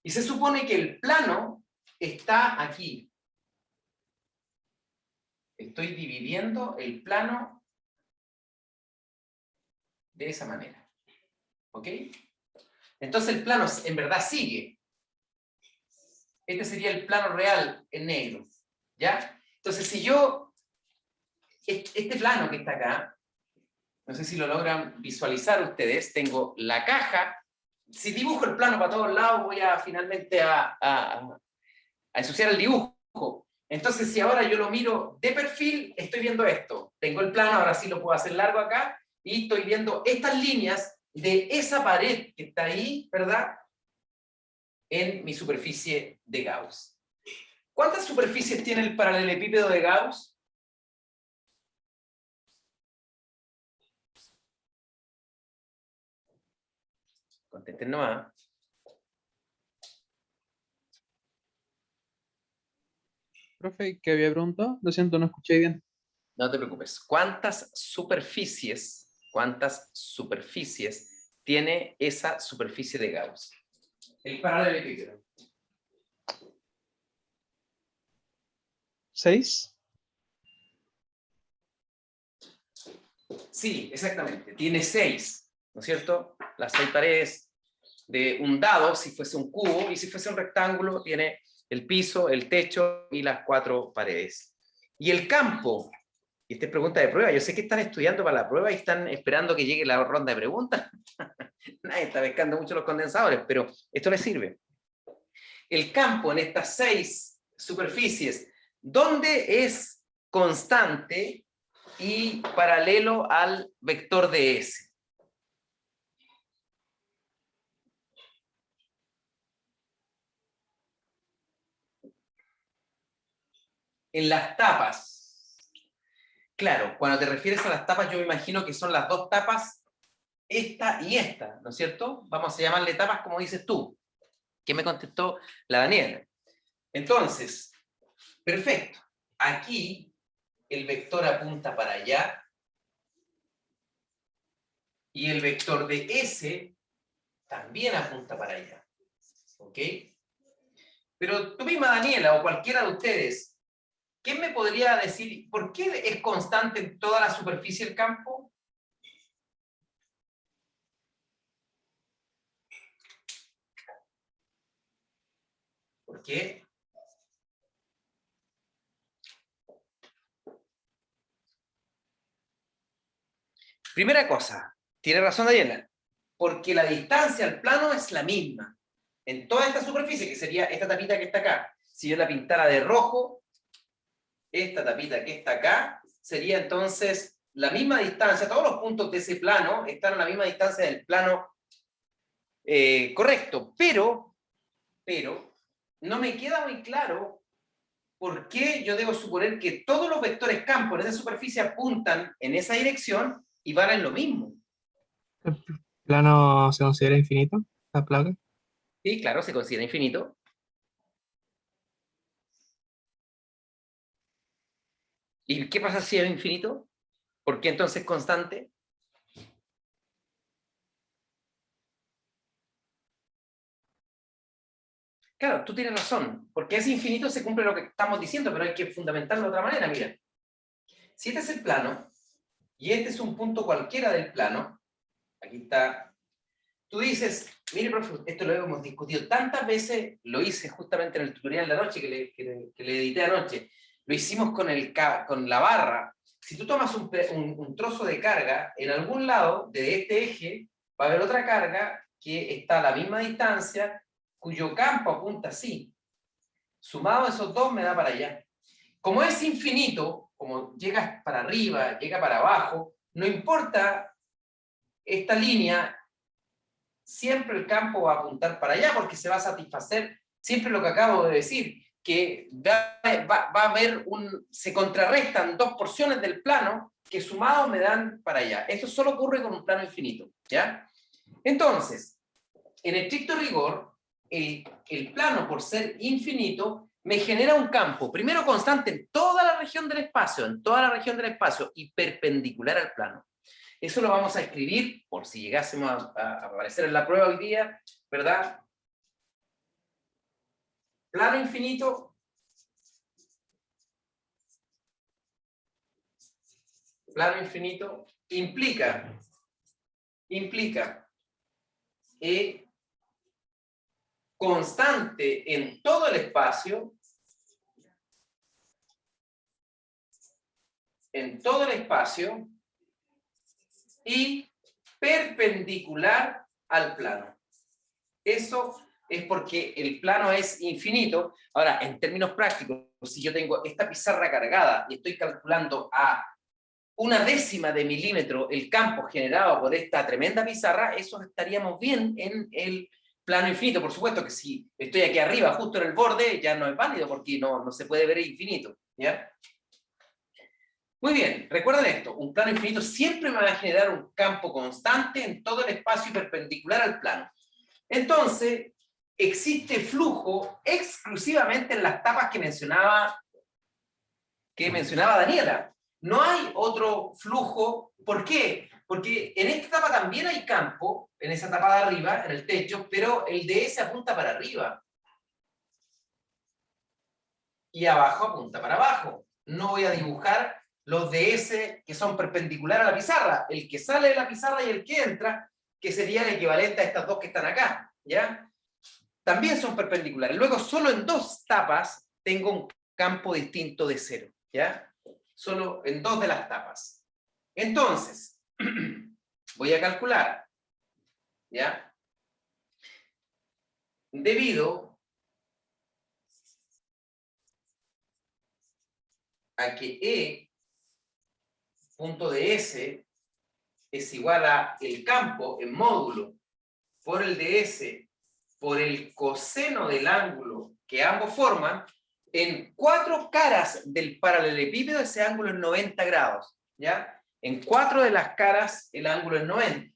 Y se supone que el plano está aquí. Estoy dividiendo el plano de esa manera, ¿ok? Entonces el plano en verdad sigue. Este sería el plano real en negro, ¿ya? Entonces si yo, este plano que está acá, no sé si lo logran visualizar ustedes, tengo la caja. Si dibujo el plano para todos lados, voy a finalmente a ensuciar el dibujo. Entonces, si ahora yo lo miro de perfil, estoy viendo esto. Tengo el plano, ahora sí lo puedo hacer largo acá, y estoy viendo estas líneas de esa pared que está ahí, ¿verdad?, en mi superficie de Gauss. ¿Cuántas superficies tiene el paralelepípedo de Gauss? Contesten nomás. Profe, ¿qué había preguntado? Lo siento, no escuché bien. No te preocupes. Cuántas superficies tiene esa superficie de Gauss? El paralelepípedo. 6. Sí, exactamente. Tiene 6, ¿no es cierto? Las 6 paredes de un dado, si fuese un cubo, y si fuese un rectángulo, tiene el piso, el techo y las 4 paredes. Y el campo, y esta es pregunta de prueba, yo sé que están estudiando para la prueba y están esperando que llegue la ronda de preguntas. Nadie está pescando mucho los condensadores, pero esto les sirve. El campo en estas 6 superficies, ¿dónde es constante y paralelo al vector de S? En las tapas. Claro, cuando te refieres a las tapas, yo me imagino que son las 2 tapas, esta y esta, ¿no es cierto? Vamos a llamarle tapas como dices tú. ¿Qué me contestó la Daniela? Entonces, perfecto. Aquí el vector apunta para allá y el vector de S también apunta para allá. ¿Ok? Pero tú misma, Daniela, o cualquiera de ustedes, ¿quién me podría decir por qué es constante en toda la superficie del campo? ¿Por qué? Primera cosa, tiene razón Daniela, porque la distancia al plano es la misma. En toda esta superficie, que sería esta tapita que está acá, si yo la pintara de rojo, esta tapita que está acá, sería entonces la misma distancia, todos los puntos de ese plano están a la misma distancia del plano correcto, pero no me queda muy claro por qué yo debo suponer que todos los vectores campo en esa superficie apuntan en esa dirección y valen lo mismo. ¿El plano se considera infinito, la placa? Sí, claro, se considera infinito. ¿Y qué pasa si es infinito? ¿Por qué entonces constante? Claro, tú tienes razón. Porque es infinito se cumple lo que estamos diciendo, pero hay que fundamentarlo de otra manera. Mira, si este es el plano y este es un punto cualquiera del plano, aquí está. Tú dices, mire, profe, esto lo hemos discutido tantas veces, lo hice justamente en el tutorial de la noche que le edité anoche, lo hicimos con la barra. Si tú tomas un trozo de carga, en algún lado de este eje va a haber otra carga que está a la misma distancia, cuyo campo apunta así. Sumado a esos dos me da para allá. Como es infinito, como llega para arriba, llega para abajo, no importa esta línea, siempre el campo va a apuntar para allá porque se va a satisfacer siempre lo que acabo de decir, que va a haber se contrarrestan 2 porciones del plano que sumados me dan para allá. Esto solo ocurre con un plano infinito, ¿ya? Entonces, en estricto rigor, el plano, por ser infinito, me genera un campo, primero constante en toda la región del espacio, y perpendicular al plano. Eso lo vamos a escribir, por si llegásemos a aparecer en la prueba hoy día, ¿verdad? Plano infinito, implica constante en todo el espacio, y perpendicular al plano. Eso es porque el plano es infinito. Ahora, en términos prácticos, si yo tengo esta pizarra cargada y estoy calculando a 1/10 de milímetro el campo generado por esta tremenda pizarra, eso estaríamos bien en el plano infinito. Por supuesto que si estoy aquí arriba, justo en el borde, ya no es válido porque no se puede ver el infinito, ¿ya? Muy bien, recuerden esto, un plano infinito siempre me va a generar un campo constante en todo el espacio perpendicular al plano. Entonces, existe flujo exclusivamente en las tapas que mencionaba Daniela. No hay otro flujo. ¿Por qué? Porque en esta tapa también hay campo, en esa tapa de arriba, en el techo, pero el DS apunta para arriba. Y abajo apunta para abajo. No voy a dibujar los de S que son perpendiculares a la pizarra, el que sale de la pizarra y el que entra, que sería el equivalente a estas dos que están acá, ¿ya? También son perpendiculares. Luego, solo en dos tapas tengo un campo distinto de cero, ¿ya? Solo en dos de las tapas. Entonces, voy a calcular, ¿ya? Debido a que E punto de S es igual a el campo en módulo por el de S por el coseno del ángulo que ambos forman, en 4 caras del paralelepípedo ese ángulo es 90 grados, ¿ya? En 4 de las caras el ángulo es 90.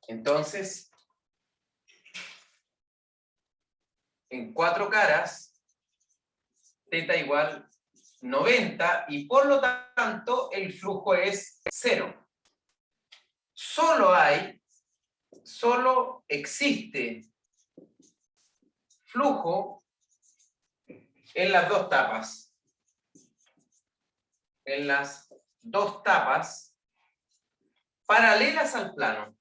Entonces, en 4 caras, θ igual 90, y por lo tanto el flujo es 0. Solo existe flujo en las dos tapas. En las dos tapas paralelas al plano.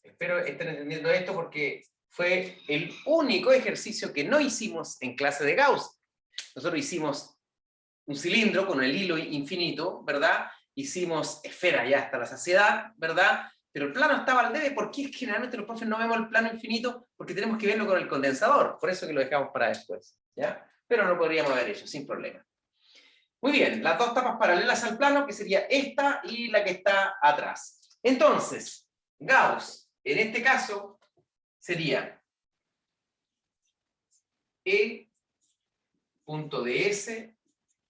Espero estén entendiendo esto porque fue el único ejercicio que no hicimos en clase de Gauss. Nosotros hicimos un cilindro con el hilo infinito, ¿verdad? Hicimos esfera ya hasta la saciedad, ¿verdad? Pero el plano estaba al debe. ¿Por qué generalmente los profes no vemos el plano infinito? Porque tenemos que verlo con el condensador. Por eso que lo dejamos para después, ¿ya? Pero lo podríamos haber hecho sin problema. Muy bien, las dos tapas paralelas al plano, que sería esta y la que está atrás. Entonces, Gauss, en este caso, sería E punto de S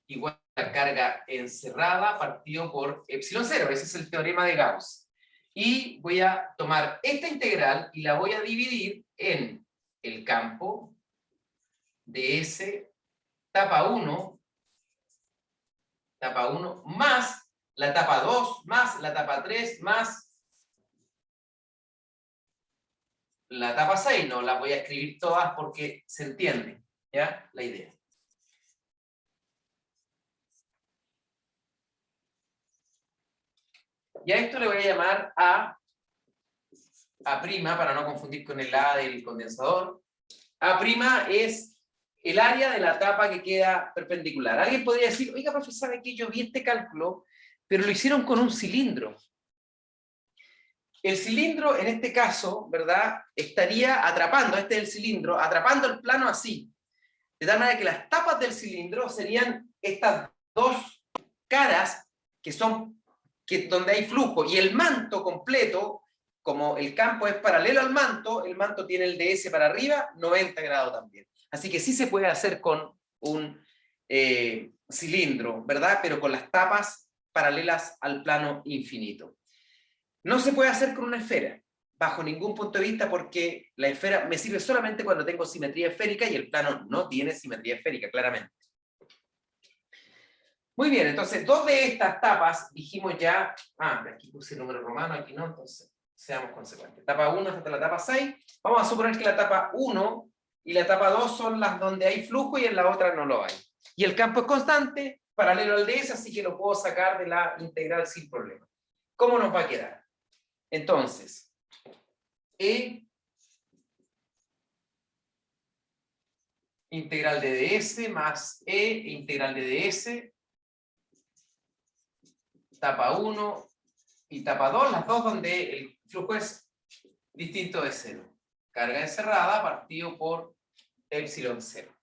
igual a la carga encerrada partido por epsilon 0. Ese es el teorema de Gauss. Y voy a tomar esta integral y la voy a dividir en el campo de S tapa 1 más la tapa 2 más la tapa 3 más la tapa 6. No las voy a escribir todas porque se entiende, ¿ya? La idea. Y a esto le voy a llamar A' para no confundir con el A del condensador. A' es el área de la tapa que queda perpendicular. Alguien podría decir, oiga, profesor, ¿sabe qué? Yo vi este cálculo, pero lo hicieron con un cilindro. El cilindro, en este caso, ¿verdad? Estaría atrapando, este es el cilindro, atrapando el plano así. De tal manera que las tapas del cilindro serían estas dos caras que son donde hay flujo, y el manto completo, como el campo es paralelo al manto, el manto tiene el ds para arriba, 90 grados también. Así que sí se puede hacer con un cilindro, ¿verdad? Pero con las tapas paralelas al plano infinito. No se puede hacer con una esfera, bajo ningún punto de vista, porque la esfera me sirve solamente cuando tengo simetría esférica y el plano no tiene simetría esférica, claramente. Muy bien, entonces, dos de estas tapas dijimos ya, aquí puse el número romano, aquí no, entonces seamos consecuentes. Tapa 1 hasta la tapa 6, vamos a suponer que la tapa 1 y la tapa 2 son las donde hay flujo y en la otra no lo hay. Y el campo es constante, paralelo al de ese, así que lo puedo sacar de la integral sin problema. ¿Cómo nos va a quedar? Entonces, E integral de ds más E integral de ds, tapa 1 y tapa 2, las dos donde el flujo es distinto de 0. Carga encerrada partido por epsilon 0.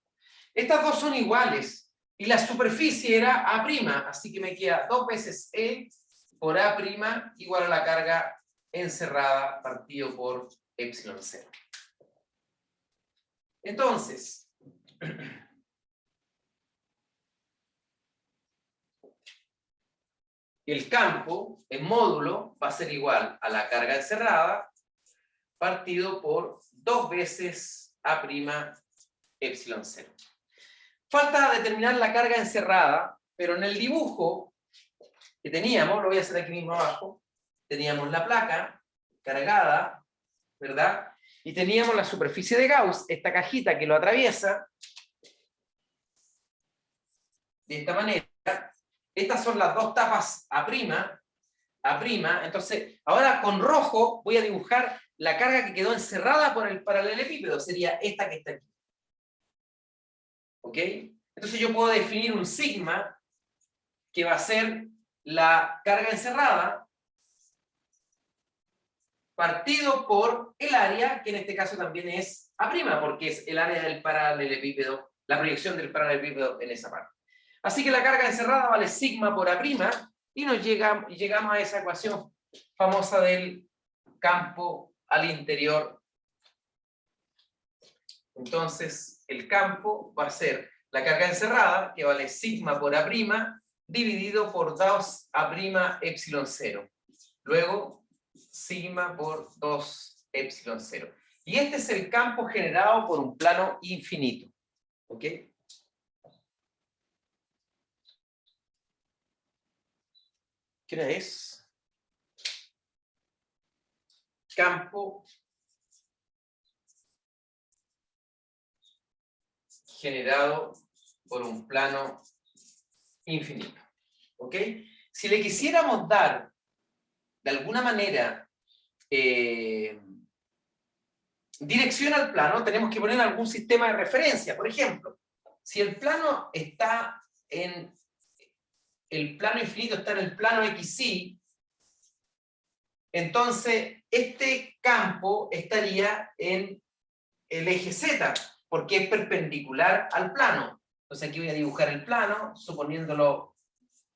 Estas dos son iguales y la superficie era A', así que me queda 2 veces E por A' igual a la carga encerrada partido por epsilon 0. Entonces, el campo en módulo va a ser igual a la carga encerrada partido por 2 veces A' epsilon 0. Falta determinar la carga encerrada, pero en el dibujo que teníamos, lo voy a hacer aquí mismo abajo, teníamos la placa cargada, ¿verdad? Y teníamos la superficie de Gauss, esta cajita que lo atraviesa, de esta manera. Estas son las dos tapas A', entonces ahora con rojo voy a dibujar la carga que quedó encerrada por el paralelepípedo, sería esta que está aquí. ¿Ok? Entonces yo puedo definir un sigma que va a ser la carga encerrada partido por el área, que en este caso también es A', porque es el área del paralelepípedo, la proyección del paralelepípedo en esa parte. Así que la carga encerrada vale sigma por A', y llegamos a esa ecuación famosa del campo al interior. Entonces, el campo va a ser la carga encerrada, que vale sigma por A', dividido por 2A' epsilon 0. Luego, sigma por 2 epsilon 0. Y este es el campo generado por un plano infinito. ¿Ok? ¿Qué hora es? Campo generado por un plano infinito. ¿Ok? Si le quisiéramos dar, de alguna manera, dirección al plano, tenemos que poner algún sistema de referencia. Por ejemplo, si el plano está en el plano infinito, está en el plano XY, entonces este campo estaría en el eje Z, porque es perpendicular al plano. Entonces aquí voy a dibujar el plano, suponiéndolo,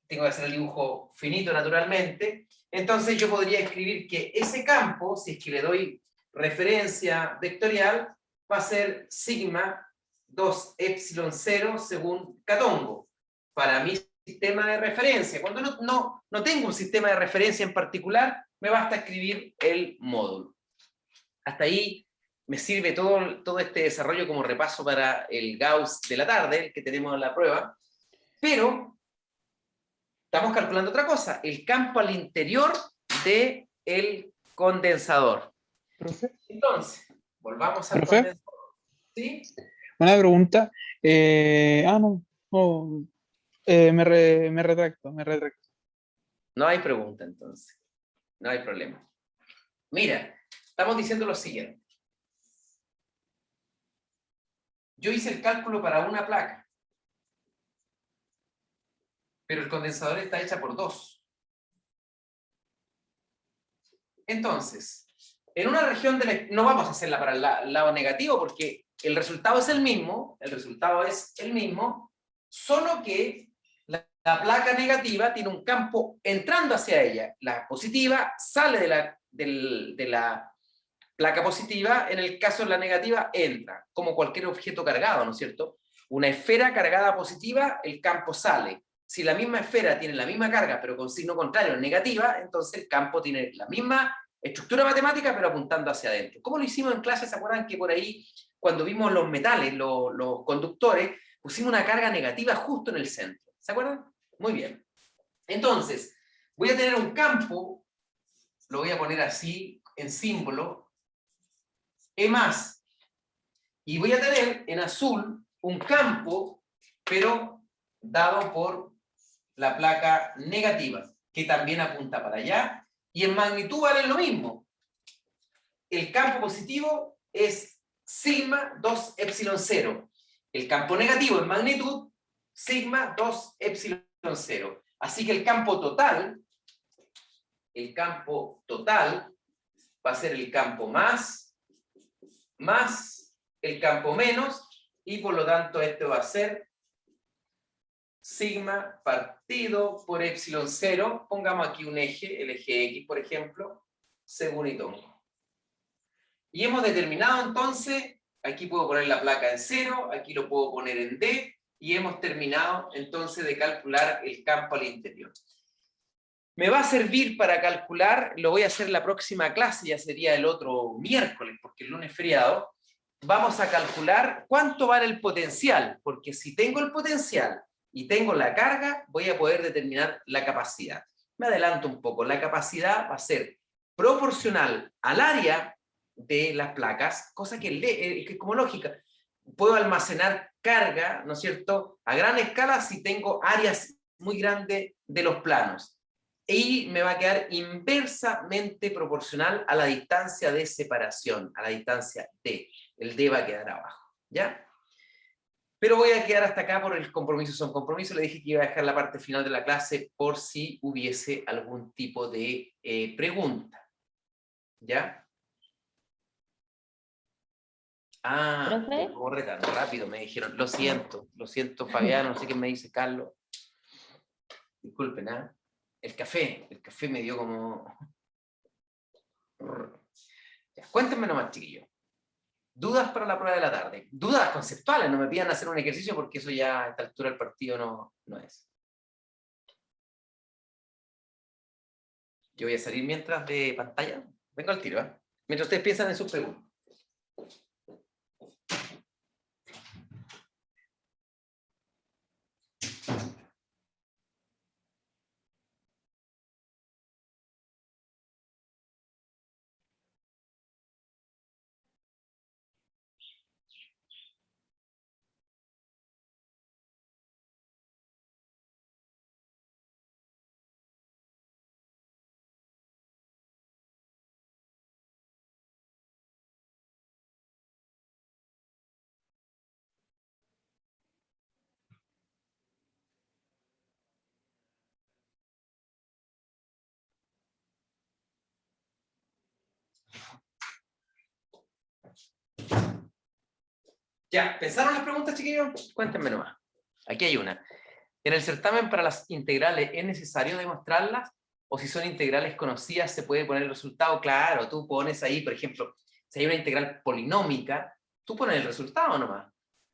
tengo que hacer el dibujo finito naturalmente. Entonces yo podría escribir que ese campo, si es que le doy referencia vectorial, va a ser sigma 2 epsilon 0 según Catongo, para mi sistema de referencia. Cuando no tengo un sistema de referencia en particular, me basta escribir el módulo. Hasta ahí me sirve todo este desarrollo como repaso para el Gauss de la tarde, el que tenemos en la prueba, pero estamos calculando otra cosa, el campo al interior del condensador. ¿Profe? Entonces, volvamos al ¿Profe? condensador. ¿Sí? Una pregunta. No. Me retracto. No hay pregunta entonces, no hay problema. Mira, estamos diciendo lo siguiente. Yo hice el cálculo para una placa, pero el condensador está hecha por dos. Entonces, en una región no vamos a hacerla para el lado negativo porque el resultado es el mismo, solo que la placa negativa tiene un campo entrando hacia ella. La positiva sale de la placa positiva, en el caso de la negativa entra, como cualquier objeto cargado, ¿no es cierto? Una esfera cargada positiva, el campo sale. Si la misma esfera tiene la misma carga, pero con signo contrario, negativa, entonces el campo tiene la misma estructura matemática, pero apuntando hacia adentro. ¿Cómo lo hicimos en clase? ¿Se acuerdan que por ahí, cuando vimos los metales, los conductores, pusimos una carga negativa justo en el centro? ¿Se acuerdan? Muy bien. Entonces, voy a tener un campo, lo voy a poner así, en símbolo, E+. Y voy a tener en azul un campo, pero dado por la placa negativa, que también apunta para allá, y en magnitud vale lo mismo. El campo positivo es sigma 2 epsilon 0. El campo negativo en magnitud, sigma 2 epsilon 0. Así que el campo total va a ser el campo más el campo menos, y por lo tanto esto va a ser sigma partido por epsilon 0, pongamos aquí un eje, el eje X, por ejemplo, según Itongo. Y hemos determinado entonces, aquí puedo poner la placa en 0, aquí lo puedo poner en D, y hemos terminado entonces de calcular el campo al interior. Me va a servir para calcular, lo voy a hacer la próxima clase, ya sería el otro miércoles, porque el lunes es feriado. Vamos a calcular cuánto vale el potencial, porque si tengo el potencial y tengo la carga, voy a poder determinar la capacidad. me adelanto un poco, la capacidad va a ser proporcional al área de las placas, cosa que es como lógica. Puedo almacenar carga, ¿no es cierto?, a gran escala si tengo áreas muy grandes de los planos. Y me va a quedar inversamente proporcional a la distancia de separación, a la distancia D. El D va a quedar abajo, ¿ya? Pero voy a quedar hasta acá por el compromiso son compromiso. Le dije que iba a dejar la parte final de la clase por si hubiese algún tipo de pregunta. ¿Ya? Ah, ¿Profe? corre tan rápido, me dijeron. Lo siento, Fabián, no sé qué me dice Carlos. Disculpen, ¿ah? El café me dio como... Ya, cuéntenme nomás, chiquillos. Dudas para la prueba de la tarde. Dudas conceptuales, no me pidan hacer un ejercicio porque eso ya a esta altura del partido no es. Yo voy a salir mientras de pantalla. Vengo al tiro, ¿eh? Mientras ustedes piensan en sus preguntas. Ya, ¿pensaron las preguntas, chiquillos? Cuéntenme nomás. Aquí hay una. En el certamen para las integrales, ¿es necesario demostrarlas? O si son integrales conocidas, ¿se puede poner el resultado? Claro, tú pones ahí, por ejemplo, si hay una integral polinómica, tú pones el resultado nomás.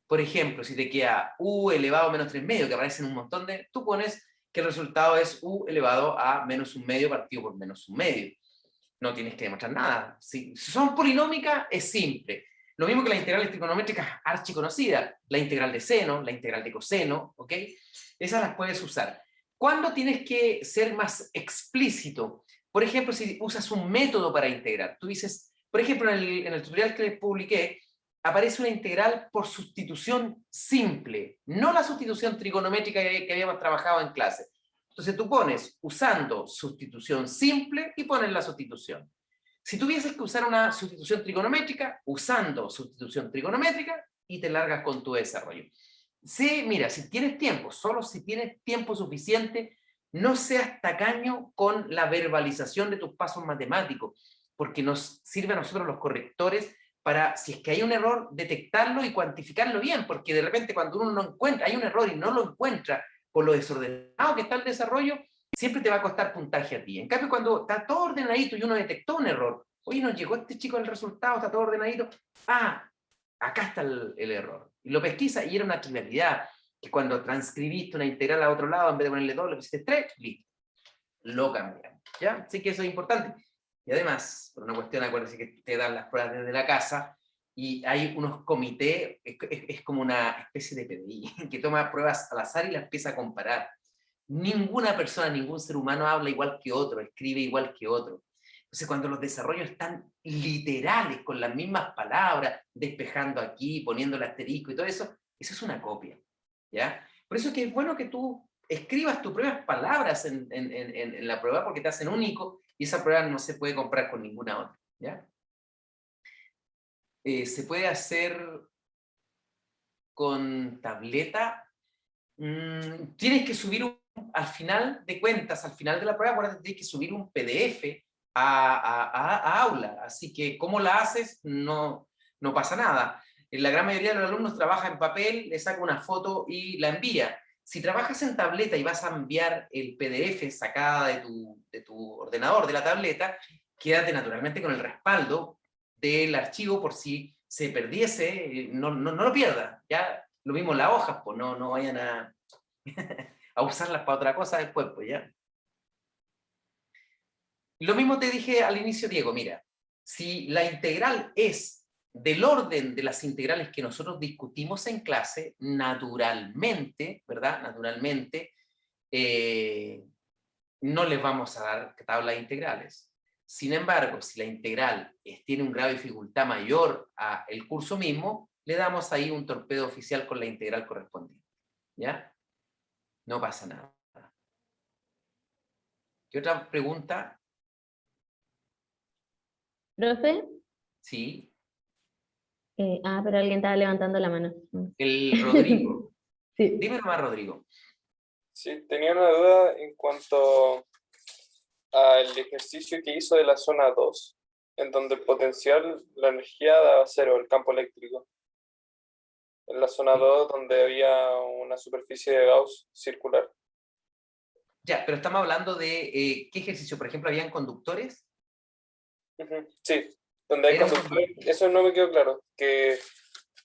Por ejemplo, si te queda u elevado a menos 3 medios, que aparecen un montón de... Tú pones que el resultado es u elevado a menos 1 medio partido por menos 1 medio. No tienes que demostrar nada. Si son polinómicas, es simple. Lo mismo que las integrales trigonométricas archiconocidas, la integral de seno, la integral de coseno, ¿ok? Esas las puedes usar. ¿Cuándo tienes que ser más explícito? Por ejemplo, si usas un método para integrar. Tú dices, por ejemplo, en el tutorial que les publiqué, aparece una integral por sustitución simple, no la sustitución trigonométrica que habíamos trabajado en clase. Entonces tú pones usando sustitución simple y pones la sustitución. Si tuvieses que usar una sustitución trigonométrica, usando sustitución trigonométrica y te largas con tu desarrollo. Sí, mira, si tienes tiempo, solo si tienes tiempo suficiente, no seas tacaño con la verbalización de tus pasos matemáticos, porque nos sirve a nosotros los correctores para, si es que hay un error, detectarlo y cuantificarlo bien, porque de repente cuando uno no encuentra, hay un error y no lo encuentra por lo desordenado que está el desarrollo, siempre te va a costar puntaje a ti. En cambio, cuando está todo ordenadito y uno detectó un error, oye, nos llegó este chico el resultado, está todo ordenadito, acá está el error. Y lo pesquisa y era una trivialidad, que cuando transcribiste una integral a otro lado, en vez de ponerle 2, le pusiste 3, listo. Lo cambiamos, ¿ya? Así que eso es importante. Y además, por una cuestión, acuérdense que te dan las pruebas desde la casa, y hay unos comités, es como una especie de PDI, que toma pruebas al azar y las empieza a comparar. Ninguna persona, ningún ser humano habla igual que otro, escribe igual que otro. Entonces, cuando los desarrollos están literales, con las mismas palabras, despejando aquí, poniendo el asterisco y todo eso, eso es una copia, ¿ya? Por eso es que es bueno que tú escribas tus propias palabras en la prueba, porque te hacen único, y esa prueba no se puede comprar con ninguna otra, ¿ya? Se puede hacer con tableta. Tienes que subir al final de cuentas, al final de la prueba, acuérdate, tienes que subir un PDF a aula, así que cómo la haces no pasa nada. La gran mayoría de los alumnos trabaja en papel, le saca una foto y la envía. Si trabajas en tableta y vas a enviar el PDF sacada de tu ordenador, de la tableta, quédate naturalmente con el respaldo del archivo por si se perdiese, no lo pierdas, ¿ya? Lo mismo las hojas, pues no vayan a usarlas para otra cosa después, pues ya. Lo mismo te dije al inicio, Diego, mira, si la integral es del orden de las integrales que nosotros discutimos en clase, naturalmente, ¿verdad? Naturalmente, no les vamos a dar tablas integrales. Sin embargo, si la integral tiene un grado de dificultad mayor al curso mismo, le damos ahí un torpedo oficial con la integral correspondiente. ¿Ya? No pasa nada. ¿Qué otra pregunta? Profe, Sí. pero alguien estaba levantando la mano. El Rodrigo. Sí. Dime nomás, Rodrigo. Sí, tenía una duda en cuanto al ejercicio que hizo de la zona 2, en donde el potencial, la energía daba cero, el campo eléctrico. En la zona 2, donde había una superficie de Gauss circular. Ya, pero estamos hablando de qué ejercicio. Por ejemplo, ¿habían conductores? Ujú, sí, donde hay Era un conductores. Eso no me quedó claro, que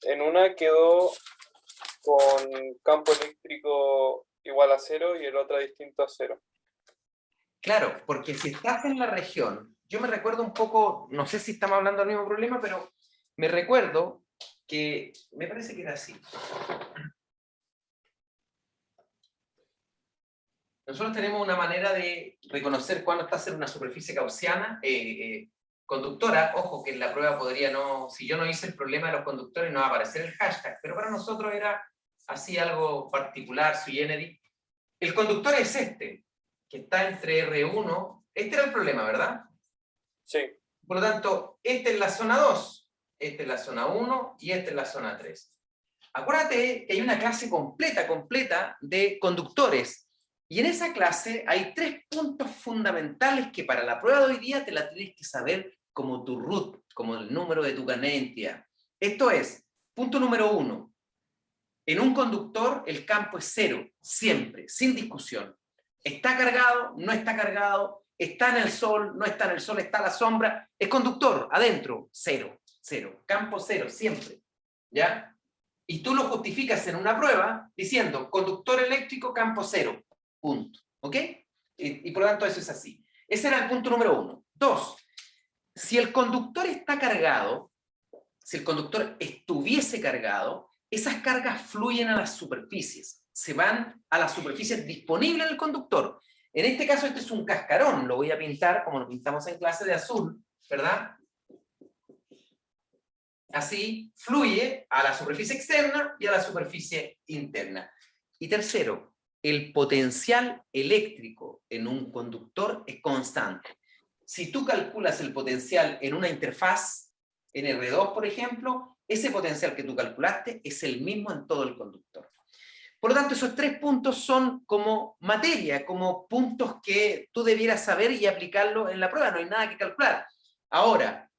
en una quedó con campo eléctrico igual a cero y en otra distinto a cero. Claro, porque si estás en la región, yo me recuerdo un poco, no sé si estamos hablando del mismo problema, pero me recuerdo que, me parece que era así. Nosotros tenemos una manera de reconocer cuándo estás en una superficie gaussiana, conductora. Ojo que en la prueba podría no, si yo no hice el problema de los conductores no va a aparecer el hashtag, pero para nosotros era así algo particular, sui generis. El conductor es este, que está entre R1, este era el problema, ¿verdad? Sí. Por lo tanto, esta es la zona 2, esta es la zona 1 y esta es la zona 3. Acuérdate que hay una clase completa de conductores. Y en esa clase hay 3 puntos fundamentales que para la prueba de hoy día te la tienes que saber como tu root, como el número de tu carnet de identidad. Esto es, punto número 1. En un conductor el campo es cero, siempre, sin discusión. Está cargado, no está cargado, está en el sol, no está en el sol, está a la sombra. Es conductor, adentro, cero, cero. Campo cero, siempre. ¿Ya? Y tú lo justificas en una prueba diciendo conductor eléctrico, campo cero. Punto. ¿Ok? Y por lo tanto eso es así. Ese era el punto número 1. 2. Si el conductor está cargado, si el conductor estuviese cargado, esas cargas fluyen a las superficies, se van a las superficies disponibles del conductor. En este caso, este es un cascarón, lo voy a pintar como lo pintamos en clase de azul, ¿verdad? Así fluye a la superficie externa y a la superficie interna. Y tercero, el potencial eléctrico en un conductor es constante. Si tú calculas el potencial en una interfaz, en R2, por ejemplo, ese potencial que tú calculaste es el mismo en todo el conductor. Por lo tanto, esos 3 puntos son como materia, como puntos que tú debieras saber y aplicarlo en la prueba, no hay nada que calcular. Ahora,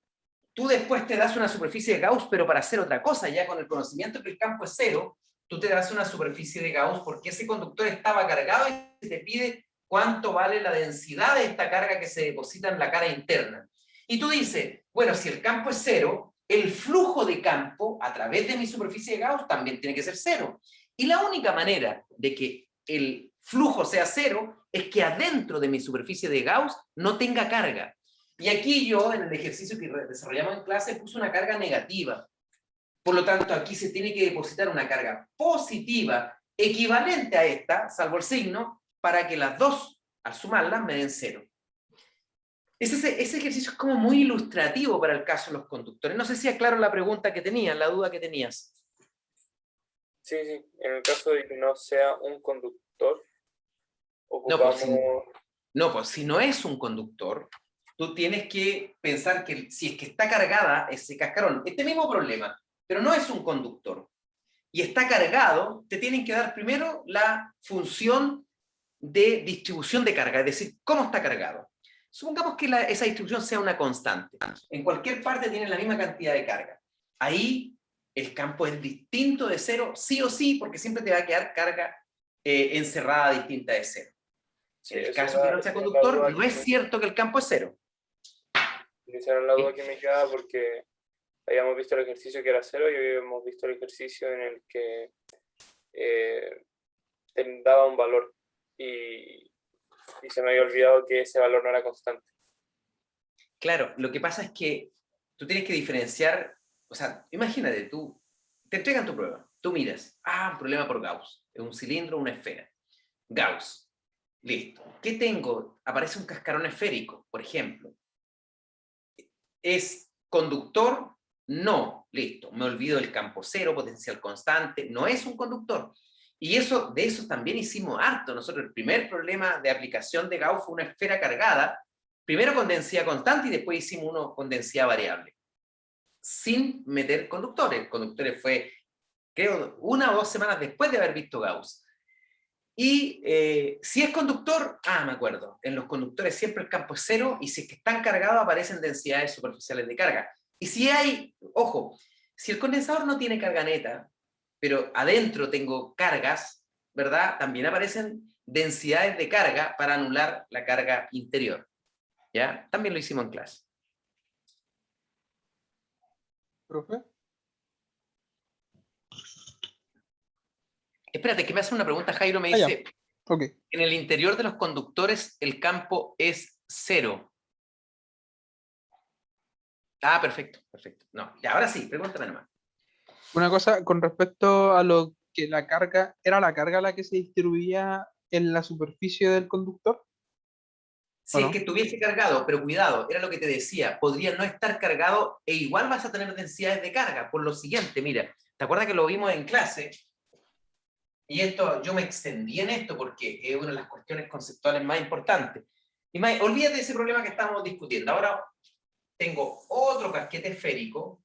tú después te das una superficie de Gauss, pero para hacer otra cosa, ya con el conocimiento que el campo es cero, tú te das una superficie de Gauss porque ese conductor estaba cargado y te pide cuánto vale la densidad de esta carga que se deposita en la cara interna. Y tú dices, bueno, si el campo es cero, el flujo de campo a través de mi superficie de Gauss también tiene que ser cero. Y la única manera de que el flujo sea cero es que adentro de mi superficie de Gauss no tenga carga. Y aquí yo, en el ejercicio que desarrollamos en clase, puse una carga negativa. Por lo tanto, aquí se tiene que depositar una carga positiva equivalente a esta, salvo el signo, para que las dos, al sumarlas, me den cero. Ese ejercicio es como muy ilustrativo para el caso de los conductores. No sé si aclaro la pregunta que tenías, la duda que tenías. Sí, sí. En el caso de que no sea un conductor, No, ocupamos... pues si no es un conductor, tú tienes que pensar que si es que está cargada ese cascarón, este mismo problema, pero no es un conductor, y está cargado, te tienen que dar primero la función de distribución de carga, es decir, cómo está cargado. Supongamos que esa distribución sea una constante. En cualquier parte tiene la misma cantidad de carga. Ahí el campo es distinto de cero, sí o sí, porque siempre te va a quedar carga encerrada distinta de cero. Sí, En el esa caso que no sea conductor, no es cierto que el campo es cero. Esa era la duda que me quedaba porque habíamos visto el ejercicio que era cero y habíamos visto el ejercicio en el que te daba un valor y se me había olvidado que ese valor no era constante. Claro, lo que pasa es que tú tienes que diferenciar, o sea, imagínate, tú te entregan tu prueba, tú miras, un problema por Gauss, es un cilindro, una esfera. Gauss. Listo. ¿Qué tengo? Aparece un cascarón esférico, por ejemplo. ¿Es conductor? No. Listo. Me olvido del campo cero, potencial constante. No es un conductor. Y eso, de eso también hicimos harto. Nosotros el primer problema de aplicación de Gauss fue una esfera cargada, primero con densidad constante y después hicimos uno con densidad variable, sin meter conductores. Conductores fue, creo, 1 o 2 semanas después de haber visto Gauss. Y si es conductor, me acuerdo, en los conductores siempre el campo es cero y si es que están cargados aparecen densidades superficiales de carga. Y si hay, ojo, si el condensador no tiene carga neta, pero adentro tengo cargas, ¿verdad? También aparecen densidades de carga para anular la carga interior. ¿Ya? También lo hicimos en clase. ¿Profe? Espérate, que me hace una pregunta, Jairo, me Ya. dice, Ok. en el interior de los conductores el campo es cero. Perfecto, perfecto. No, ya, ahora sí, pregúntame nomás. Una cosa con respecto a lo que la carga, ¿era la carga la que se distribuía en la superficie del conductor? Si ¿O es no? que estuviese cargado, pero cuidado, era lo que te decía, podría no estar cargado e igual vas a tener densidades de carga. Por lo siguiente, mira, ¿te acuerdas que lo vimos en clase? Y esto, yo me extendí en esto porque es una de las cuestiones conceptuales más importantes. Y más, olvídate de ese problema que estábamos discutiendo. Ahora tengo otro casquete esférico,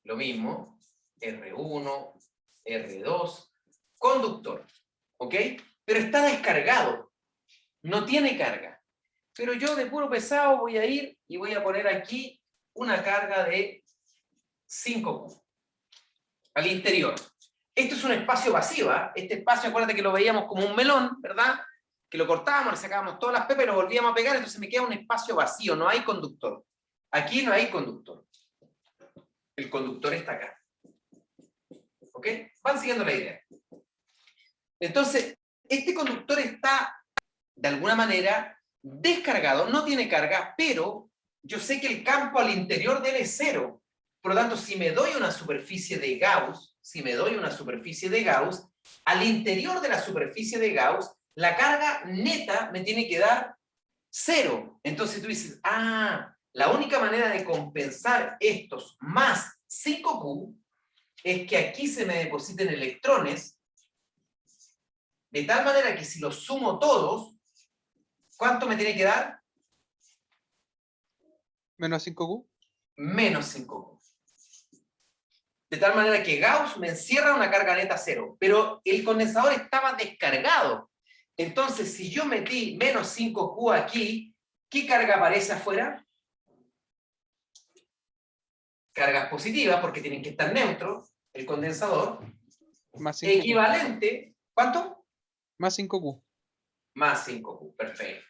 lo mismo, R1, R2, conductor, ¿ok? Pero está descargado, no tiene carga. Pero yo de puro pesado voy a ir y voy a poner aquí una carga de 5Q al interior. Esto es un espacio vacío, ¿eh? Este espacio, acuérdate que lo veíamos como un melón, ¿verdad? Que lo cortábamos, le sacábamos todas las pepas y lo volvíamos a pegar, entonces me queda un espacio vacío, no hay conductor. Aquí no hay conductor. El conductor está acá. ¿Ok? Van siguiendo la idea. Entonces, este conductor está, de alguna manera, descargado, no tiene carga, pero yo sé que el campo al interior de él es cero. Por lo tanto, si me doy una superficie de Gauss, al interior de la superficie de Gauss, la carga neta me tiene que dar cero. Entonces tú dices, la única manera de compensar estos más 5Q es que aquí se me depositen electrones, de tal manera que si los sumo todos, ¿cuánto me tiene que dar? ¿Menos 5Q? Menos 5Q. De tal manera que Gauss me encierra una carga neta cero, pero el condensador estaba descargado. Entonces, si yo metí menos 5Q aquí, ¿qué carga aparece afuera? Cargas positivas, porque tienen que estar neutros, el condensador. Más 5Q. Equivalente, ¿cuánto? Más 5Q. Más 5Q, perfecto.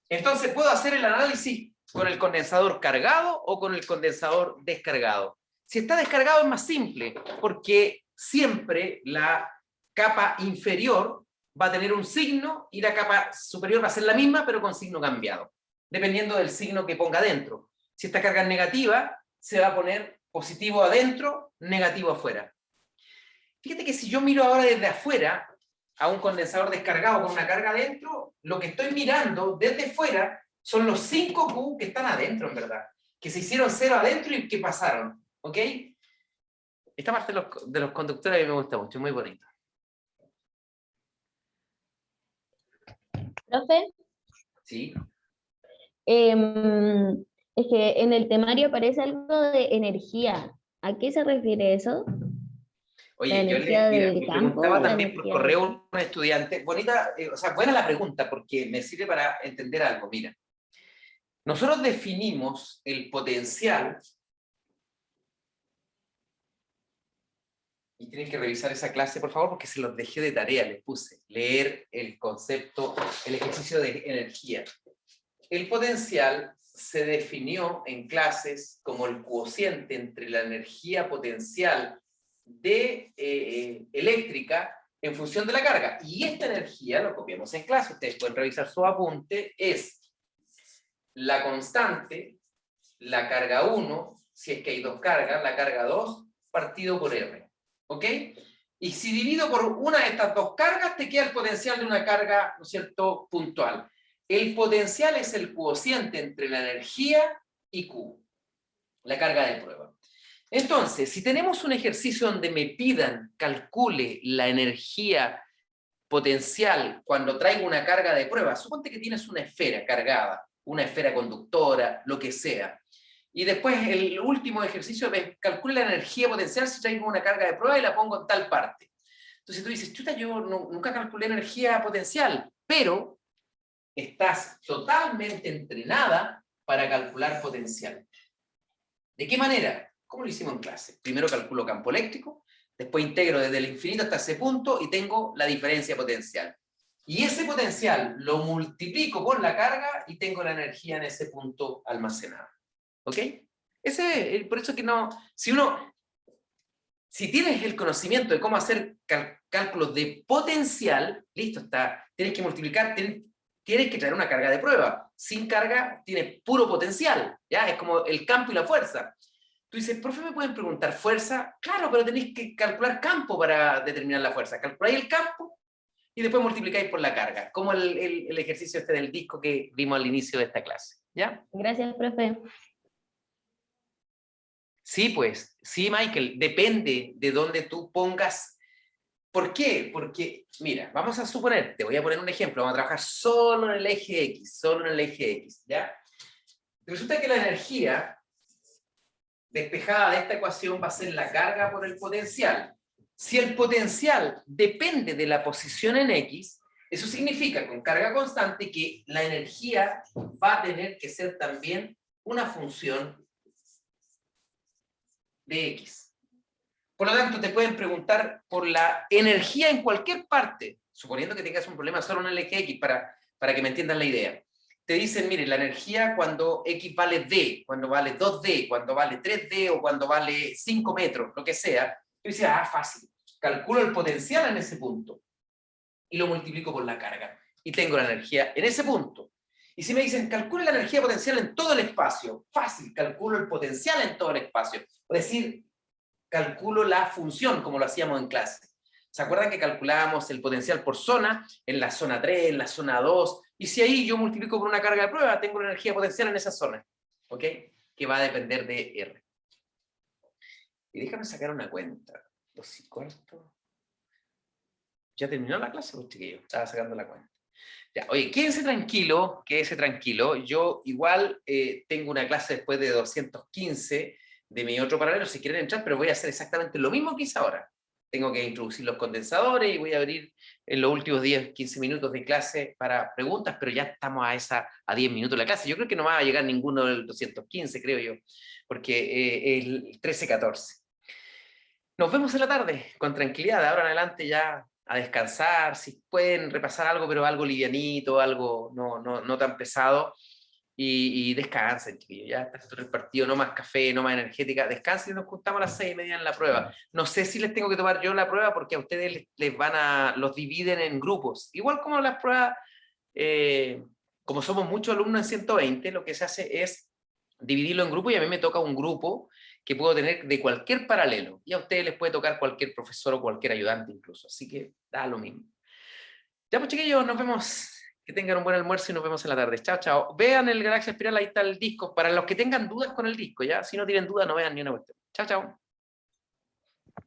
Entonces, ¿puedo hacer el análisis con el condensador cargado o con el condensador descargado? Si está descargado es más simple, porque siempre la capa inferior va a tener un signo y la capa superior va a ser la misma, pero con signo cambiado, dependiendo del signo que ponga adentro. Si esta carga es negativa, se va a poner positivo adentro, negativo afuera. Fíjate que si yo miro ahora desde afuera a un condensador descargado con una carga adentro, lo que estoy mirando desde fuera son los 5Q que están adentro, en verdad, que se hicieron cero adentro y que pasaron. ¿Ok? Esta parte de los conductores a mí me gusta mucho, muy bonito. Profe, ¿Sí? es que en el temario aparece algo de energía. ¿A qué se refiere eso? ¿La Oye, yo energía mira, del me campo o preguntaba la también por energía de correo qué? un estudiante, bonita, o sea, buena la pregunta porque me sirve para entender algo. Mira, nosotros definimos el potencial, y tienen que revisar esa clase, por favor, porque se los dejé de tarea, les puse, leer el concepto, el ejercicio de energía. El potencial se definió en clases como el cociente entre la energía potencial eléctrica en función de la carga. Y esta energía, lo copiamos en clase, ustedes pueden revisar su apunte, es la constante, la carga 1, si es que hay dos cargas, la carga 2, partido por R. ¿Ok? Y si divido por una de estas dos cargas, te queda el potencial de una carga, ¿no es cierto?, puntual. El potencial es el cociente entre la energía y Q, la carga de prueba. Entonces, si tenemos un ejercicio donde me pidan calcule la energía potencial cuando traigo una carga de prueba, suponte que tienes una esfera cargada, una esfera conductora, lo que sea. Y después el último ejercicio es calcula la energía potencial si traigo una carga de prueba y la pongo en tal parte. Entonces tú dices, chuta, yo nunca calculé energía potencial, pero estás totalmente entrenada para calcular potencial. ¿De qué manera? ¿Cómo lo hicimos en clase? Primero calculo campo eléctrico, después integro desde el infinito hasta ese punto y tengo la diferencia potencial. Y ese potencial lo multiplico por la carga y tengo la energía en ese punto almacenada. ¿Ok? Por eso que no, si tienes el conocimiento de cómo hacer cálculos de potencial, listo, está, tienes que multiplicar, tienes que traer una carga de prueba. Sin carga, tienes puro potencial, ¿ya? Es como el campo y la fuerza. Tú dices, profe, ¿me pueden preguntar fuerza? Claro, pero tenéis que calcular campo para determinar la fuerza. Calculáis el campo y después multiplicáis por la carga, como el ejercicio este del disco que vimos al inicio de esta clase, ¿ya? Gracias, profe. Sí, pues, sí, Michael, depende de dónde tú pongas. ¿Por qué? Porque, mira, vamos a suponer, te voy a poner un ejemplo, vamos a trabajar solo en el eje X, solo en el eje X, ¿ya? Resulta que la energía despejada de esta ecuación va a ser la carga por el potencial. Si el potencial depende de la posición en X, eso significa con carga constante que la energía va a tener que ser también una función de X. Por lo tanto, te pueden preguntar por la energía en cualquier parte, suponiendo que tengas un problema solo en el eje X, para que me entiendan la idea. Te dicen, mire, la energía cuando X vale D, cuando vale 2D, cuando vale 3D o cuando vale 5 metros, lo que sea. Yo decía, fácil, calculo el potencial en ese punto y lo multiplico por la carga. Y tengo la energía en ese punto. Y si me dicen, calcule la energía potencial en todo el espacio, fácil, calculo el potencial en todo el espacio. Es decir, calculo la función como lo hacíamos en clase. ¿Se acuerdan que calculábamos el potencial por zona? En la zona 3, en la zona 2. Y si ahí yo multiplico por una carga de prueba, tengo la energía potencial en esa zona. ¿Ok? Que va a depender de R. Y déjame sacar una cuenta. 2:15. Ya terminó la clase, pues, chiquillos. Estaba sacando la cuenta. Ya, oye, quédense tranquilo. Yo igual tengo una clase después de 215 de mi otro paralelo, si quieren entrar, pero voy a hacer exactamente lo mismo que hice ahora. Tengo que introducir los condensadores y voy a abrir en los últimos 10, 15 minutos de clase para preguntas, pero ya estamos a 10 minutos de la clase. Yo creo que no va a llegar ninguno del 215, creo yo, porque el 13-14. Nos vemos en la tarde, con tranquilidad, de ahora en adelante ya a descansar, si pueden repasar algo, pero algo livianito, algo no tan pesado, y descansen, chiquillos, ya está esto repartido, no más café, no más energética, descansen y nos juntamos a las 6:30 en la prueba. No sé si les tengo que tomar yo la prueba porque a ustedes los dividen en grupos, igual como las pruebas, como somos muchos alumnos en 120, lo que se hace es dividirlo en grupos y a mí me toca un grupo que puedo tener de cualquier paralelo, y a ustedes les puede tocar cualquier profesor o cualquier ayudante incluso, así que da lo mismo. Ya pues, chiquillos, nos vemos. Que tengan un buen almuerzo y nos vemos en la tarde. Chao, chao. Vean el Galaxia Espiral, ahí está el disco. Para los que tengan dudas con el disco, ¿ya? Si no tienen dudas, no vean ni una cuestión. Chao, chao.